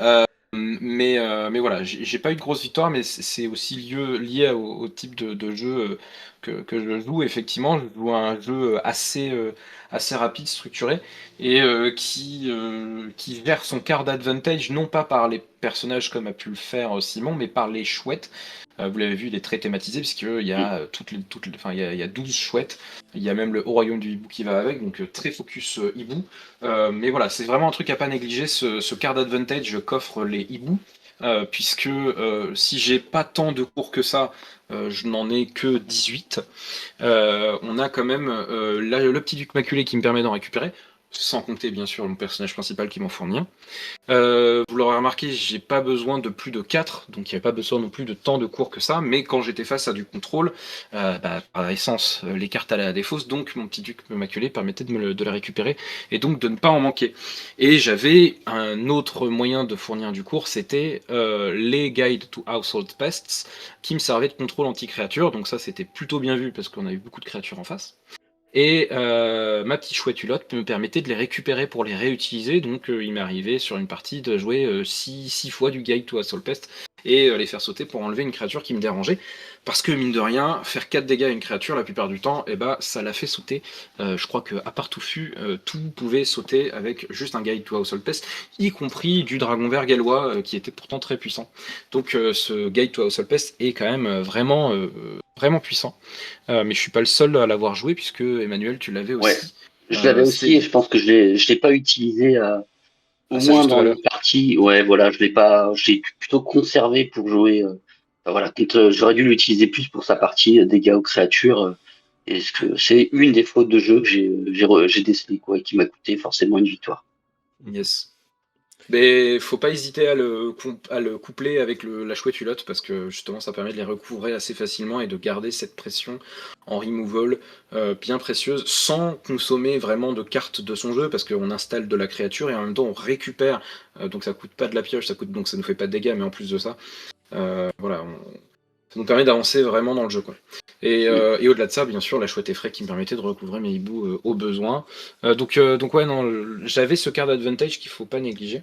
B: Mais voilà, j'ai pas eu de grosse victoire, mais c'est aussi lié au type de jeu que je joue. Effectivement, je joue à un jeu assez rapide, structuré, et qui gère son card advantage, non pas par les personnages comme a pu le faire Simon, mais par les chouettes. Vous l'avez vu, il est très thématisé, puisqu'il y
C: Mm.
B: a enfin, il y a 12 chouettes. Il y a même le Haut Royaume du Hibou qui va avec, donc très focus hibou. Mais voilà, c'est vraiment un truc à pas négliger, ce card advantage qu'offrent les hiboux, puisque si j'ai pas tant de cours que ça, je n'en ai que 18. On a quand même le petit duc maculé qui me permet d'en récupérer, sans compter bien sûr mon personnage principal qui m'en fournit un. Vous l'aurez remarqué, j'ai pas besoin de plus de 4, donc il n'y a pas besoin non plus de tant de cours que ça, mais quand j'étais face à du contrôle, par essence, les cartes allaient à des fausses, donc mon petit duc maculé permettait de les récupérer, et donc de ne pas en manquer. Et j'avais un autre moyen de fournir du cours, c'était les Guides to Household Pests, qui me servaient de contrôle anti-créature, donc ça c'était plutôt bien vu, parce qu'on a eu beaucoup de créatures en face. Et ma petite chouette hulotte me permettait de les récupérer pour les réutiliser. Donc il m'est arrivé sur une partie de jouer 6 fois du Guide to Assault Pest et les faire sauter pour enlever une créature qui me dérangeait. Parce que mine de rien, faire 4 dégâts à une créature la plupart du temps, ça la fait sauter. Je crois qu'à part Touffu, tout pouvait sauter avec juste un Guide to Assault Pest, y compris du dragon vert gallois qui était pourtant très puissant. Donc ce Guide to Assault Pest est quand même vraiment puissant. Mais je suis pas le seul à l'avoir joué, puisque Emmanuel, tu l'avais
C: Ouais,
B: aussi.
C: je l'avais aussi et
B: C'est
C: je pense que je l'ai pas utilisé
B: à
C: au
B: sa
C: moins
B: juste
C: dans
B: valeur.
C: une partie. Ouais, voilà, je l'ai pas, je l'ai plutôt conservé pour jouer. Enfin, voilà, j'aurais dû l'utiliser plus pour sa partie dégâts aux créatures. Et c'est une des fautes de jeu que j'ai décelé quoi, et qui m'a coûté forcément une victoire.
B: Yes. Mais faut pas hésiter à le coupler avec la chouette hulotte, parce que justement ça permet de les recouvrer assez facilement et de garder cette pression en removal bien précieuse, sans consommer vraiment de cartes de son jeu, parce qu'on installe de la créature et en même temps on récupère, donc ça coûte pas de la pioche, donc ça nous fait pas de dégâts, mais en plus de ça, voilà, ça nous permet d'avancer vraiment dans le jeu, quoi.
C: Mm.
B: Et au-delà de ça, bien sûr, la chouette effraie qui me permettait de recouvrer mes hiboux au besoin. Donc ouais, non, j'avais ce card advantage qu'il faut pas négliger.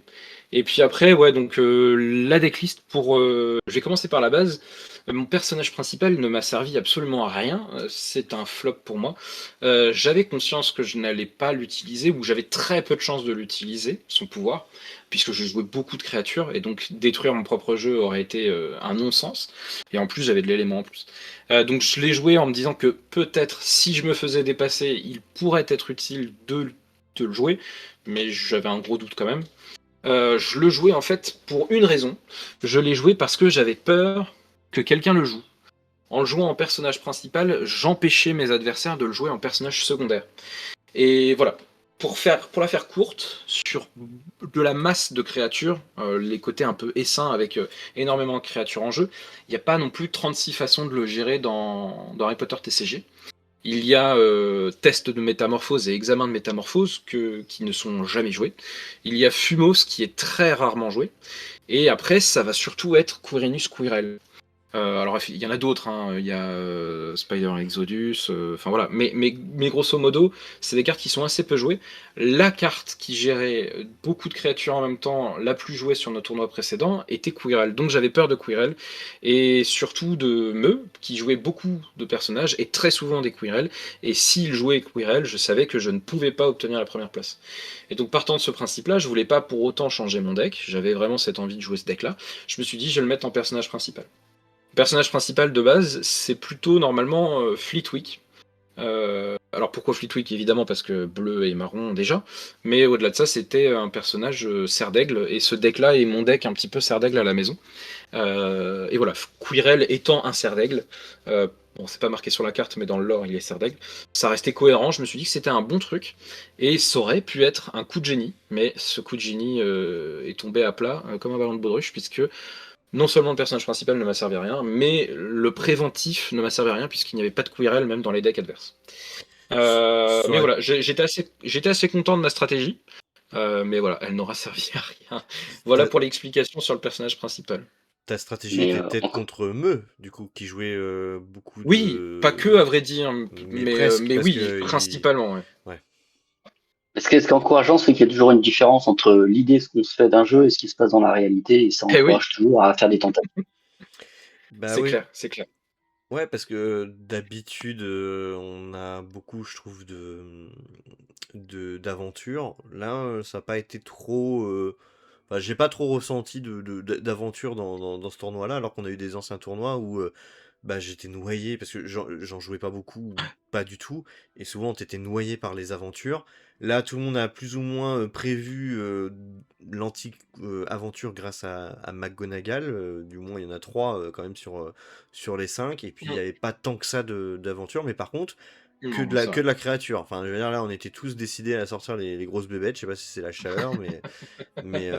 B: Et puis après, ouais, donc la decklist pour. Je vais commencer par la base. Mon personnage principal ne m'a servi absolument à rien. C'est un flop pour moi. J'avais conscience que je n'allais pas l'utiliser, ou j'avais très peu de chances de l'utiliser, son pouvoir, puisque je jouais beaucoup de créatures, et donc détruire mon propre jeu aurait été un non-sens. Et en plus, j'avais de l'élément en plus. Donc je l'ai joué en me disant que peut-être si je me faisais dépasser, il pourrait être utile de le jouer, mais j'avais un gros doute quand même. Je le jouais en fait pour une raison. Je l'ai joué parce que j'avais peur que quelqu'un le joue. En le jouant en personnage principal, j'empêchais mes adversaires de le jouer en personnage secondaire. Et voilà. Pour la faire courte, sur de la masse de créatures, les côtés un peu essaims avec énormément de créatures en jeu, il n'y a pas non plus 36 façons de le gérer dans Harry Potter TCG. Il y a test de métamorphose et examen de métamorphose qui ne sont jamais joués. Il y a Fumos qui est très rarement joué. Et après, ça va surtout être Quirinus Quirrell. Alors il y en a d'autres, hein. Il y a Spider Exodus, enfin voilà. Mais grosso modo, c'est des cartes qui sont assez peu jouées. La carte qui gérait beaucoup de créatures en même temps, la plus jouée sur nos tournois précédents, était Quirrell. Donc j'avais peur de Quirrell, et surtout de Meu, qui jouait beaucoup de personnages, et très souvent des Quirrell. Et s'il jouait Quirrell, je savais que je ne pouvais pas obtenir la première place. Et donc partant de ce principe-là, je voulais pas pour autant changer mon deck. J'avais vraiment cette envie de jouer ce deck-là. Je me suis dit, je vais le mettre en personnage principal. Le personnage principal de base, c'est plutôt normalement Fleetwick. Alors pourquoi Fleetwick? Évidemment parce que bleu et marron déjà, mais au-delà de ça, c'était un personnage cerf d'aigle, et ce deck-là est mon deck un petit peu cerf d'aigle à la maison. Et voilà, Quirrell étant un cerf d'aigle, bon, c'est pas marqué sur la carte, mais dans le lore, il est cerf d'aigle, ça restait cohérent. Je me suis dit que c'était un bon truc, et ça aurait pu être un coup de génie, mais ce coup de génie est tombé à plat comme un ballon de baudruche, puisque non seulement le personnage principal ne m'a servi à rien, mais le préventif ne m'a servi à rien, puisqu'il n'y avait pas de Quirrell même dans les decks adverses.
A: Ça
B: Mais
A: aurait-
B: voilà, j'étais assez content de ma stratégie, mais voilà, elle n'aura servi à rien. Voilà
A: ta,
B: pour l'explication sur le personnage principal.
A: ta stratégie
C: Mais
A: était peut-être
C: encore.
A: contre Meu, du coup, qui jouait beaucoup
B: Oui, pas que
A: de...
B: à vrai dire,
A: Mais presque,
B: mais
A: parce
B: oui,
A: que...
B: principalement, ouais.
A: Ouais.
C: Ce qui est encourageant, c'est qu'il y a toujours une différence entre l'idée, ce qu'on se fait d'un jeu et ce qui se passe dans la réalité, et ça
B: Eh oui,
C: encourage toujours à faire des tentatives.
A: Bah
B: c'est
A: oui.
B: clair, c'est clair.
A: Ouais, parce que d'habitude, on a beaucoup, je trouve, d'aventures. Là, ça n'a pas été trop. Enfin, j'ai pas trop ressenti d'aventure dans ce tournoi-là, alors qu'on a eu des anciens tournois où bah, j'étais noyé, parce que j'en jouais pas beaucoup, ou pas du tout, et souvent t'étais noyé par les aventures. Là, tout le monde a plus ou moins prévu l'antique aventure grâce à McGonagall. Du moins, il y en a trois quand même sur les cinq, et puis il n'y
B: Mm.
A: avait pas tant que ça d'aventure, mais par contre,
B: Non, ça.
A: que de la créature. Enfin, je veux dire, là, on était tous décidés à sortir les grosses bébêtes. Je sais pas si c'est la chaleur, mais,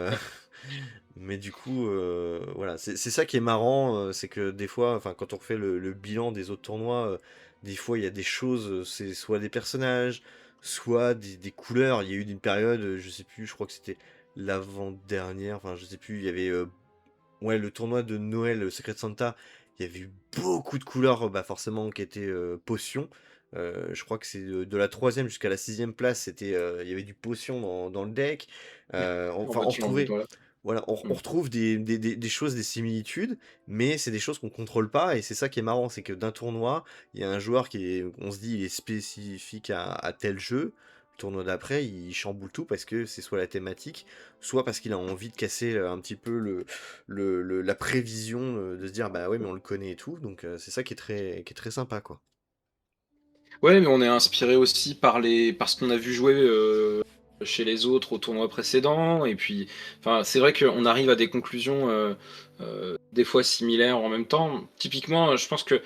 A: mais du coup, voilà, c'est ça qui est marrant, c'est que des fois, enfin, quand on refait le bilan des autres tournois, des fois, il y a des choses, c'est soit des personnages, soit des couleurs. Il y a eu une période, je sais plus, je crois que c'était l'avant-dernière, enfin, je sais plus, il y avait, ouais, le tournoi de Noël, Secret Santa, il y avait eu beaucoup de couleurs, bah, forcément, qui étaient potions. Je crois que c'est de la troisième jusqu'à la sixième place, il y avait du potion dans le deck.
B: En
A: Enfin, on
B: vois-tu, en
A: retrouvait,
B: voilà.
A: voilà, on
B: Mm.
A: retrouve des choses, des similitudes, mais c'est des choses qu'on contrôle pas, et c'est ça qui est marrant, c'est que d'un tournoi, il y a un joueur on se dit, il est spécifique à tel jeu. Le tournoi d'après, il chamboule tout parce que c'est soit la thématique, soit parce qu'il a envie de casser un petit peu la prévision, de se dire, bah ouais, mais on le connaît et tout, donc c'est ça qui est très sympa, quoi.
B: Ouais, mais on est inspiré aussi par ce qu'on a vu jouer chez les autres au tournoi précédent. Et puis, enfin, c'est vrai qu'on arrive à des conclusions des fois similaires en même temps. Typiquement, je pense que,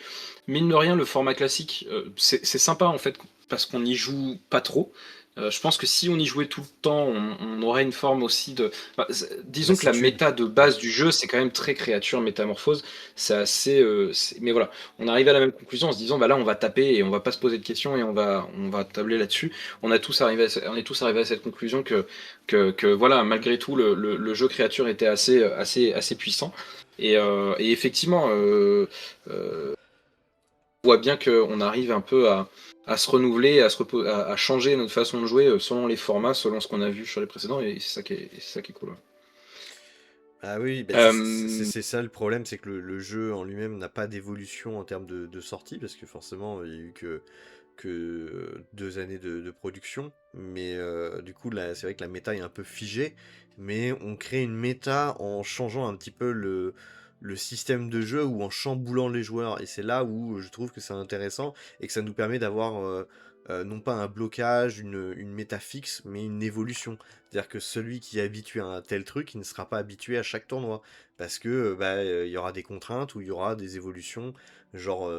B: mine de rien, le format classique, c'est sympa en fait, parce qu'on n'y joue pas trop. Je pense que si on y jouait tout le temps, on aurait une forme aussi de. Enfin, disons que la
A: Lassitude.
B: méta de
A: Ouais.
B: base du jeu, c'est quand même très créature, métamorphose. C'est assez. Mais voilà, on arrive à la même conclusion en se disant, bah là, on va taper et on va pas se poser de questions, et on va tabler là-dessus. On est tous arrivés à cette conclusion que voilà, malgré tout, le jeu créature était assez puissant. Et effectivement, on voit bien qu'on arrive un peu à se renouveler, à changer notre façon de jouer selon les formats, selon ce qu'on a vu sur les précédents, et c'est ça qui est cool. Ouais.
A: Ah oui, bah,
B: Euh,
A: c'est ça le problème, c'est que le jeu en lui-même n'a pas d'évolution en termes de sortie, parce que forcément, il y a eu que 2 années de production, mais du coup, là, c'est vrai que la méta est un peu figée, mais on crée une méta en changeant un petit peu le système de jeu ou en chamboulant les joueurs, et c'est là où je trouve que c'est intéressant et que ça nous permet d'avoir non pas un blocage, une méta fixe, mais une évolution. C'est-à-dire que celui qui est habitué à un tel truc, il ne sera pas habitué à chaque tournoi. Parce que bah, il y aura des contraintes ou il y aura des évolutions. Genre,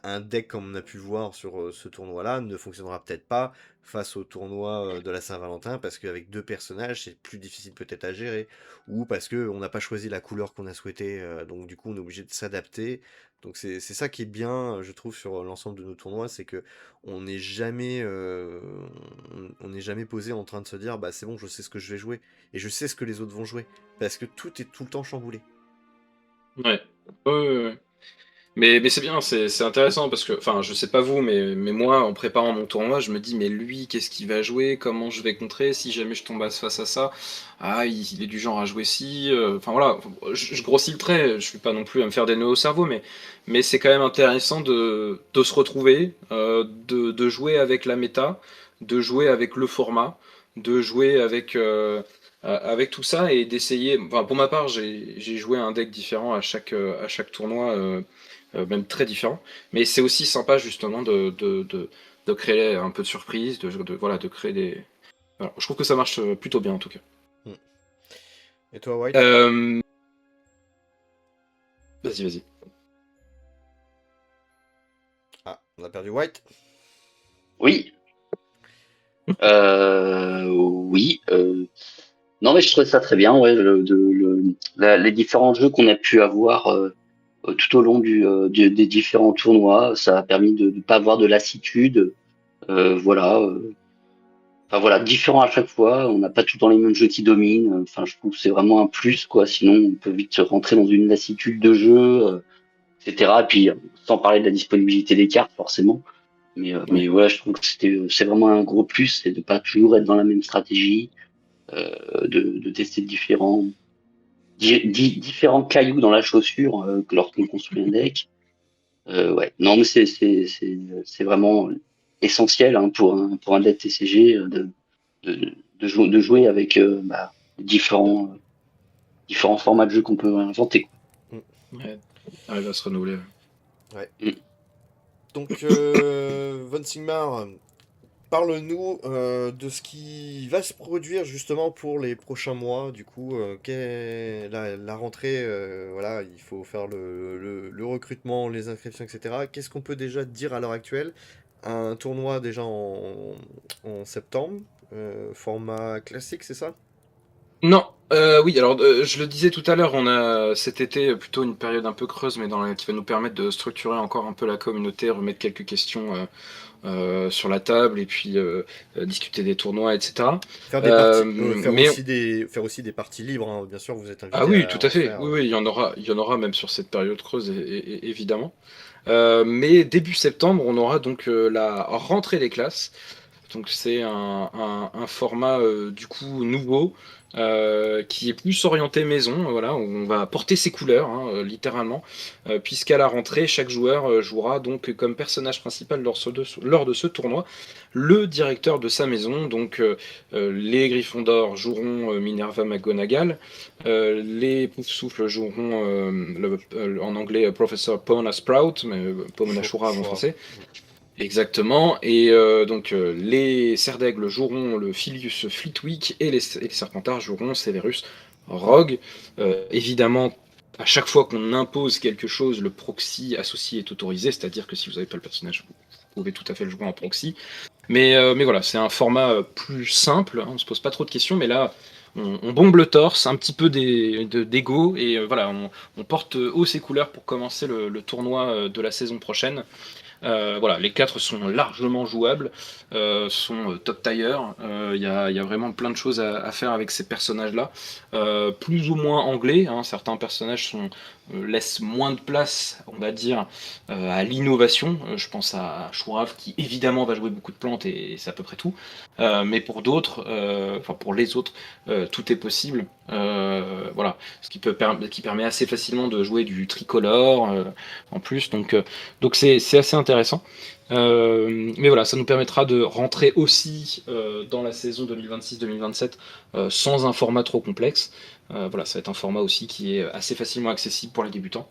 A: un deck comme on a pu voir sur ce tournoi-là ne fonctionnera peut-être pas face au tournoi de la Saint-Valentin parce qu'avec deux personnages, c'est plus difficile peut-être à gérer. Ou parce qu'on n'a pas choisi la couleur qu'on a souhaité, donc du coup on est obligé de s'adapter. Donc c'est ça qui est bien, je trouve, sur l'ensemble de nos tournois, c'est que on n'est jamais, on n'est jamais posé en train de se dire, bah c'est bon, je sais ce que je vais jouer et je sais ce que les autres vont jouer, parce que tout est tout le temps chamboulé.
B: ouais.
D: Ouais, ouais, ouais. Mais c'est bien, c'est intéressant parce que, enfin, je sais pas vous, mais moi, en préparant mon tournoi, je me dis, mais lui, qu'est-ce qu'il va jouer? Comment je vais contrer si jamais je tombe face à ça? Ah, il est du genre à jouer ci. Enfin voilà, je grossis le trait, je suis pas non plus à me faire des nœuds au cerveau, mais c'est quand même intéressant de se retrouver, de jouer avec la méta, de jouer avec le format, de jouer avec tout ça et d'essayer. Enfin, pour ma part, j'ai joué un deck différent à chaque tournoi. Même très différent. Mais c'est aussi sympa justement de créer un peu de surprise, voilà, de créer des. Voilà. Je trouve que ça marche plutôt bien en tout cas.
A: Hmm. Et toi, White?
D: Euh, Vas-y, vas-y.
A: Ah, on a perdu White.
C: Oui, oui. Non, mais je trouvais ça très bien, ouais, les différents jeux qu'on a pu avoir tout au long des différents tournois, ça a permis de ne pas avoir de lassitude. Voilà. Enfin voilà, différent à chaque fois. On n'a pas tout le temps les mêmes jeux qui dominent. Enfin, je trouve que c'est vraiment un plus, quoi. Sinon, on peut vite se rentrer dans une lassitude de jeu, etc. Et puis, sans parler de la disponibilité des cartes, forcément.
D: Ouais.
C: Mais ouais, je trouve que c'est vraiment un gros plus, c'est de pas toujours être dans la même stratégie, de tester différents cailloux dans la chaussure lorsqu'on construit un deck. Ouais, non, mais c'est vraiment essentiel hein, pour un deck TCG de jouer avec différents formats de jeu qu'on peut inventer, quoi.
A: Hmm.
D: Ouais. Arrive à se renouveler.
A: Ouais.
C: Mm.
A: Donc, Von Sigmar, parle-nous de ce qui va se produire justement pour les prochains mois. Du coup, la rentrée, voilà, il faut faire le recrutement, les inscriptions, etc. Qu'est-ce qu'on peut déjà dire à l'heure actuelle? Un tournoi déjà en septembre, format classique, c'est ça?
D: Non, oui, alors je le disais tout à l'heure, on a cet été plutôt une période un peu creuse, mais qui va nous permettre de structurer encore un peu la communauté, remettre quelques questions sur la table et puis discuter des tournois, etc.
A: Faire des parties,
D: Mais
A: faire aussi des parties libres, hein. Bien sûr, vous êtes
D: ah
A: invité
D: oui,
A: à
D: tout à
A: en
D: fait.
A: faire.
D: Oui, oui, il y en aura même sur cette période creuse, évidemment. Mais début septembre, on aura donc la rentrée des classes. Donc c'est un format du coup nouveau qui est plus orienté maison, voilà, où on va porter ses couleurs, hein, littéralement, puisqu'à la rentrée, chaque joueur jouera donc comme personnage principal lors de ce tournoi le directeur de sa maison. Donc les Gryffondors joueront Minerva McGonagall, les Poufsouffles joueront en anglais Professor Pomona Sprout, mais Pomona Shura en
A: Choix.
D: français. Exactement, et donc les Serres d'Aigle joueront le Filius Fleetwick et les Serpentards joueront Severus Rogue. Évidemment, à chaque fois qu'on impose quelque chose, le proxy associé est autorisé, c'est-à-dire que si vous n'avez pas le personnage, vous pouvez tout à fait le jouer en proxy. Mais voilà, c'est un format plus simple, hein, on se pose pas trop de questions, mais là, on bombe le torse, un petit peu d'ego, et voilà, on porte haut ses couleurs pour commencer le tournoi de la saison prochaine. Voilà, les quatre sont largement jouables, sont top tier. Il y a vraiment plein de choses à faire avec ces personnages-là. Plus ou moins anglais, hein, certains personnages laissent moins de place, on va dire, à l'innovation. Je pense à Shurav qui évidemment va jouer beaucoup de plantes et c'est à peu près tout. Mais pour d'autres, enfin pour les autres, tout est possible. Voilà, qui permet assez facilement de jouer du tricolore en plus. Donc c'est assez intéressant. Mais voilà, ça nous permettra de rentrer aussi dans la saison 2026-2027 sans un format trop complexe. Voilà, ça va être un format aussi qui est assez facilement accessible pour les débutants.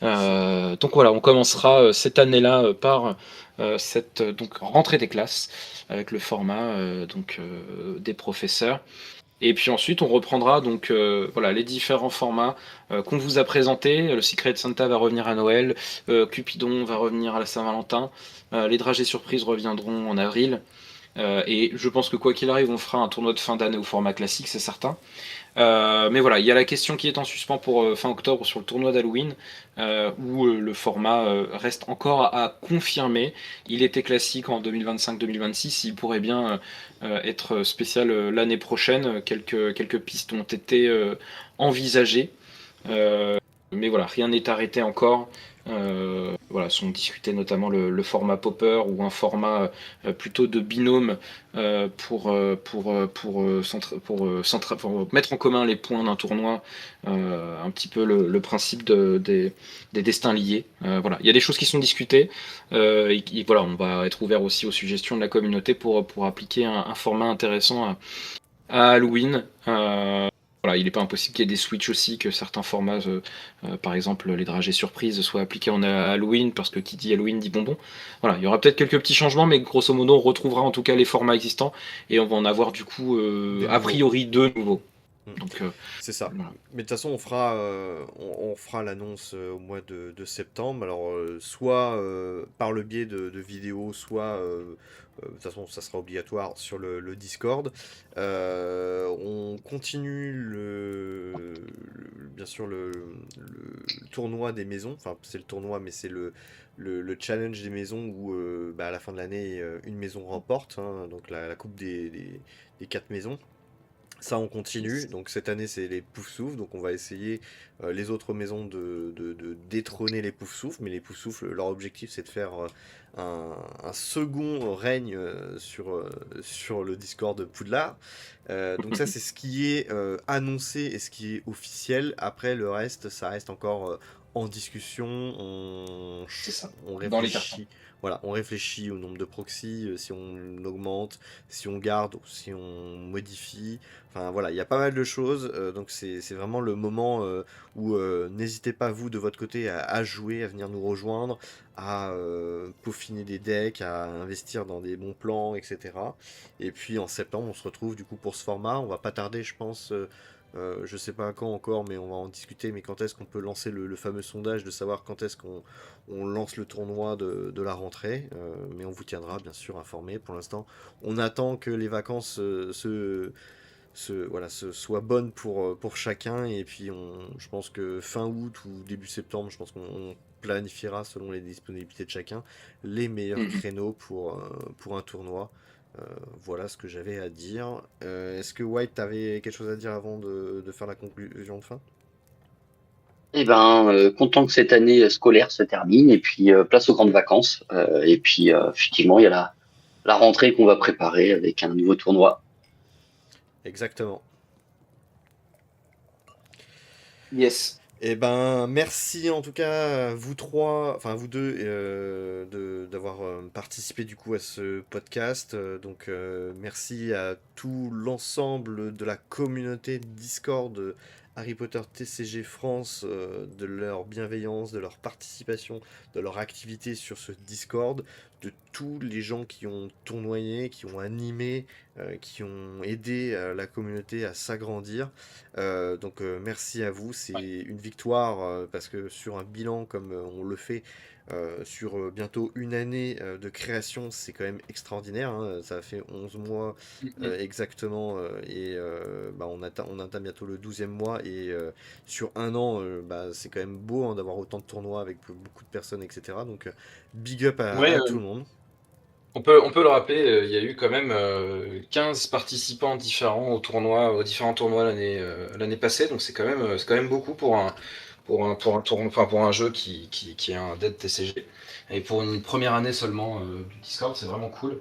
D: Donc voilà, on commencera cette année-là par cette donc rentrée des classes avec le format des professeurs. Et puis ensuite, on reprendra donc voilà les différents formats qu'on vous a présentés. Le Secret Santa va revenir à Noël, Cupidon va revenir à la Saint-Valentin, les dragées surprises reviendront en avril. Et je pense que quoi qu'il arrive, on fera un tournoi de fin d'année au format classique, c'est certain. Mais voilà, il y a la question qui est en suspens pour fin octobre sur le tournoi d'Halloween, où le format reste encore à confirmer. Il était classique en 2025-2026, il pourrait bien être spécial l'année prochaine. Quelques pistes ont été envisagées. mais voilà, rien n'est arrêté encore. Voilà, sont discutés notamment le format popper ou un format plutôt de binôme pour mettre en commun les points d'un tournoi, un petit peu le principe des destins liés. Voilà, il y a des choses qui sont discutées. Et voilà, on va être ouvert aussi aux suggestions de la communauté pour appliquer un format intéressant à Halloween. Voilà, il n'est pas impossible qu'il y ait des switches aussi, que certains formats, par exemple les dragées surprises, soient appliqués en Halloween, parce que qui dit Halloween dit bonbon. Voilà, il y aura peut-être quelques petits changements, mais grosso modo, on retrouvera en tout cas les formats existants, et on va en avoir du coup,
A: Des
D: a
A: nouveaux.
D: priori, deux nouveaux.
A: Mm.
D: Donc,
A: C'est ça.
D: voilà.
A: Mais de toute façon, on fera l'annonce au mois de septembre. Alors, soit par le biais de vidéos, soit de toute façon, ça sera obligatoire sur le Discord. On continue bien sûr le tournoi des maisons. Enfin, c'est le tournoi, mais c'est le challenge des maisons où à la fin de l'année, une maison remporte, hein, donc la coupe des 4 maisons. Ça, on continue. Donc cette année, c'est les Poufsouffles. Donc on va essayer les autres maisons de détrôner les Poufsouffles. Mais les Poufsouffles, leur objectif, c'est de faire un second règne sur le Discord de Poudlard. Donc ça, c'est ce qui est annoncé et ce qui est officiel. Après, le reste, ça reste encore en discussion.
D: C'est ça.
A: On
D: Dans les cartons.
A: réfléchit. Voilà, on réfléchit au nombre de proxys, si on augmente, si on garde ou si on modifie. Enfin voilà, il y a pas mal de choses, donc c'est vraiment le moment où n'hésitez pas vous de votre côté à jouer, à venir nous rejoindre, à peaufiner des decks, à investir dans des bons plans, etc. Et puis en septembre, on se retrouve du coup pour ce format. On va pas tarder, je pense. Je sais pas quand encore, mais on va en discuter. Mais quand est-ce qu'on peut lancer le fameux sondage de savoir quand est-ce qu'on lance le tournoi de la rentrée. Mais on vous tiendra bien sûr informé. Pour l'instant, on attend que les vacances soient bonnes pour chacun. Et puis je pense que fin août ou début septembre, je pense qu'on planifiera selon les disponibilités de chacun les meilleurs créneaux pour un tournoi. Voilà ce que j'avais à dire. Est-ce que White, t'avais quelque chose à dire avant de faire la conclusion de fin?
C: Eh ben, content que cette année scolaire se termine et puis place aux grandes vacances. Et puis effectivement, il y a la rentrée qu'on va préparer avec un nouveau tournoi.
A: Exactement.
D: Yes.
A: Eh ben, merci en tout cas, vous trois, enfin vous deux, d'avoir participé du coup à ce podcast. Donc, merci à tout l'ensemble de la communauté Discord Harry Potter TCG France, de leur bienveillance, de leur participation, de leur activité sur ce Discord, de tous les gens qui ont tournoyé, qui ont animé, qui ont aidé la communauté à s'agrandir. Donc merci à vous, c'est une victoire parce que sur un bilan comme on le fait sur bientôt une année de création, c'est quand même extraordinaire, hein. Ça fait 11 mois exactement et on atteint bientôt le 12e mois et sur un an, c'est quand même beau, hein, d'avoir autant de tournois avec beaucoup de personnes, etc. Donc big up
D: Ouais,
A: à tout le monde.
D: on peut le rappeler, il y a eu quand même 15 participants différents aux différents tournois l'année passée, donc c'est quand même beaucoup pour un tournoi, enfin pour un jeu qui est un dead TCG. Et pour une première année seulement du Discord, c'est vraiment cool.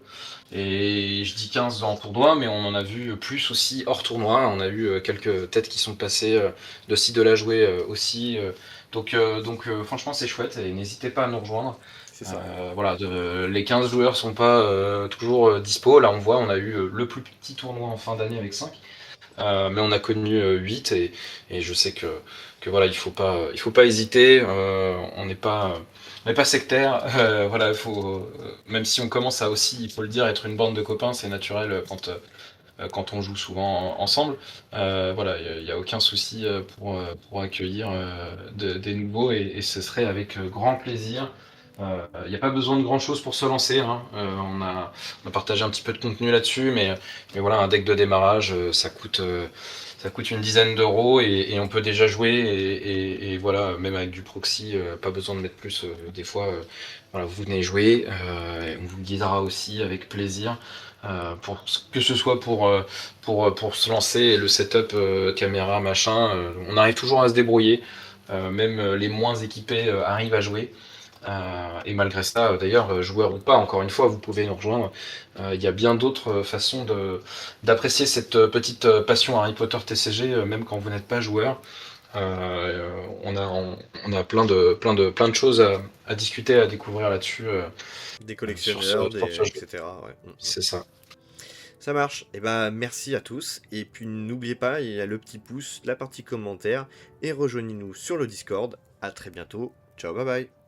D: Et je dis 15 en tournoi, mais on en a vu plus aussi hors tournoi. On a eu quelques têtes qui sont passées de ci, de là jouer aussi. Franchement, c'est chouette et n'hésitez pas à nous rejoindre.
A: C'est ça.
D: Voilà, les 15 joueurs sont pas toujours dispo. Là, on voit, on a eu le plus petit tournoi en fin d'année avec 5. Mais on a connu 8 et je sais que voilà, il faut pas hésiter. On n'est pas sectaire. Voilà, même si on commence à aussi, il faut le dire, être une bande de copains, c'est naturel quand on joue souvent ensemble. Voilà, il n'y a aucun souci pour accueillir des nouveaux et ce serait avec grand plaisir. Il n'y a pas besoin de grand chose pour se lancer, hein. On a partagé un petit peu de contenu là-dessus, mais voilà, un deck de démarrage, ça coûte une dizaine d'euros et on peut déjà jouer et voilà, même avec du proxy, pas besoin de mettre plus. Des fois, voilà, vous venez jouer, et on vous guidera aussi avec plaisir. Que ce soit pour se lancer, le setup caméra, machin, on arrive toujours à se débrouiller. même les moins équipés arrivent à jouer. Et malgré ça, d'ailleurs, joueur ou pas, encore une fois, vous pouvez nous rejoindre. Il y a bien d'autres façons d'apprécier cette petite passion Harry Potter TCG, même quand vous n'êtes pas joueur. On a plein de choses à discuter, à découvrir là-dessus.
A: Des
D: Sur
A: collectionneurs,
D: sur ce jeu.
A: etc. Ouais.
D: C'est ça.
A: Ça marche. Et ben merci à tous. Et puis n'oubliez pas, il y a le petit pouce, la partie commentaire. Et rejoignez-nous sur le Discord. À très bientôt. Ciao, bye bye.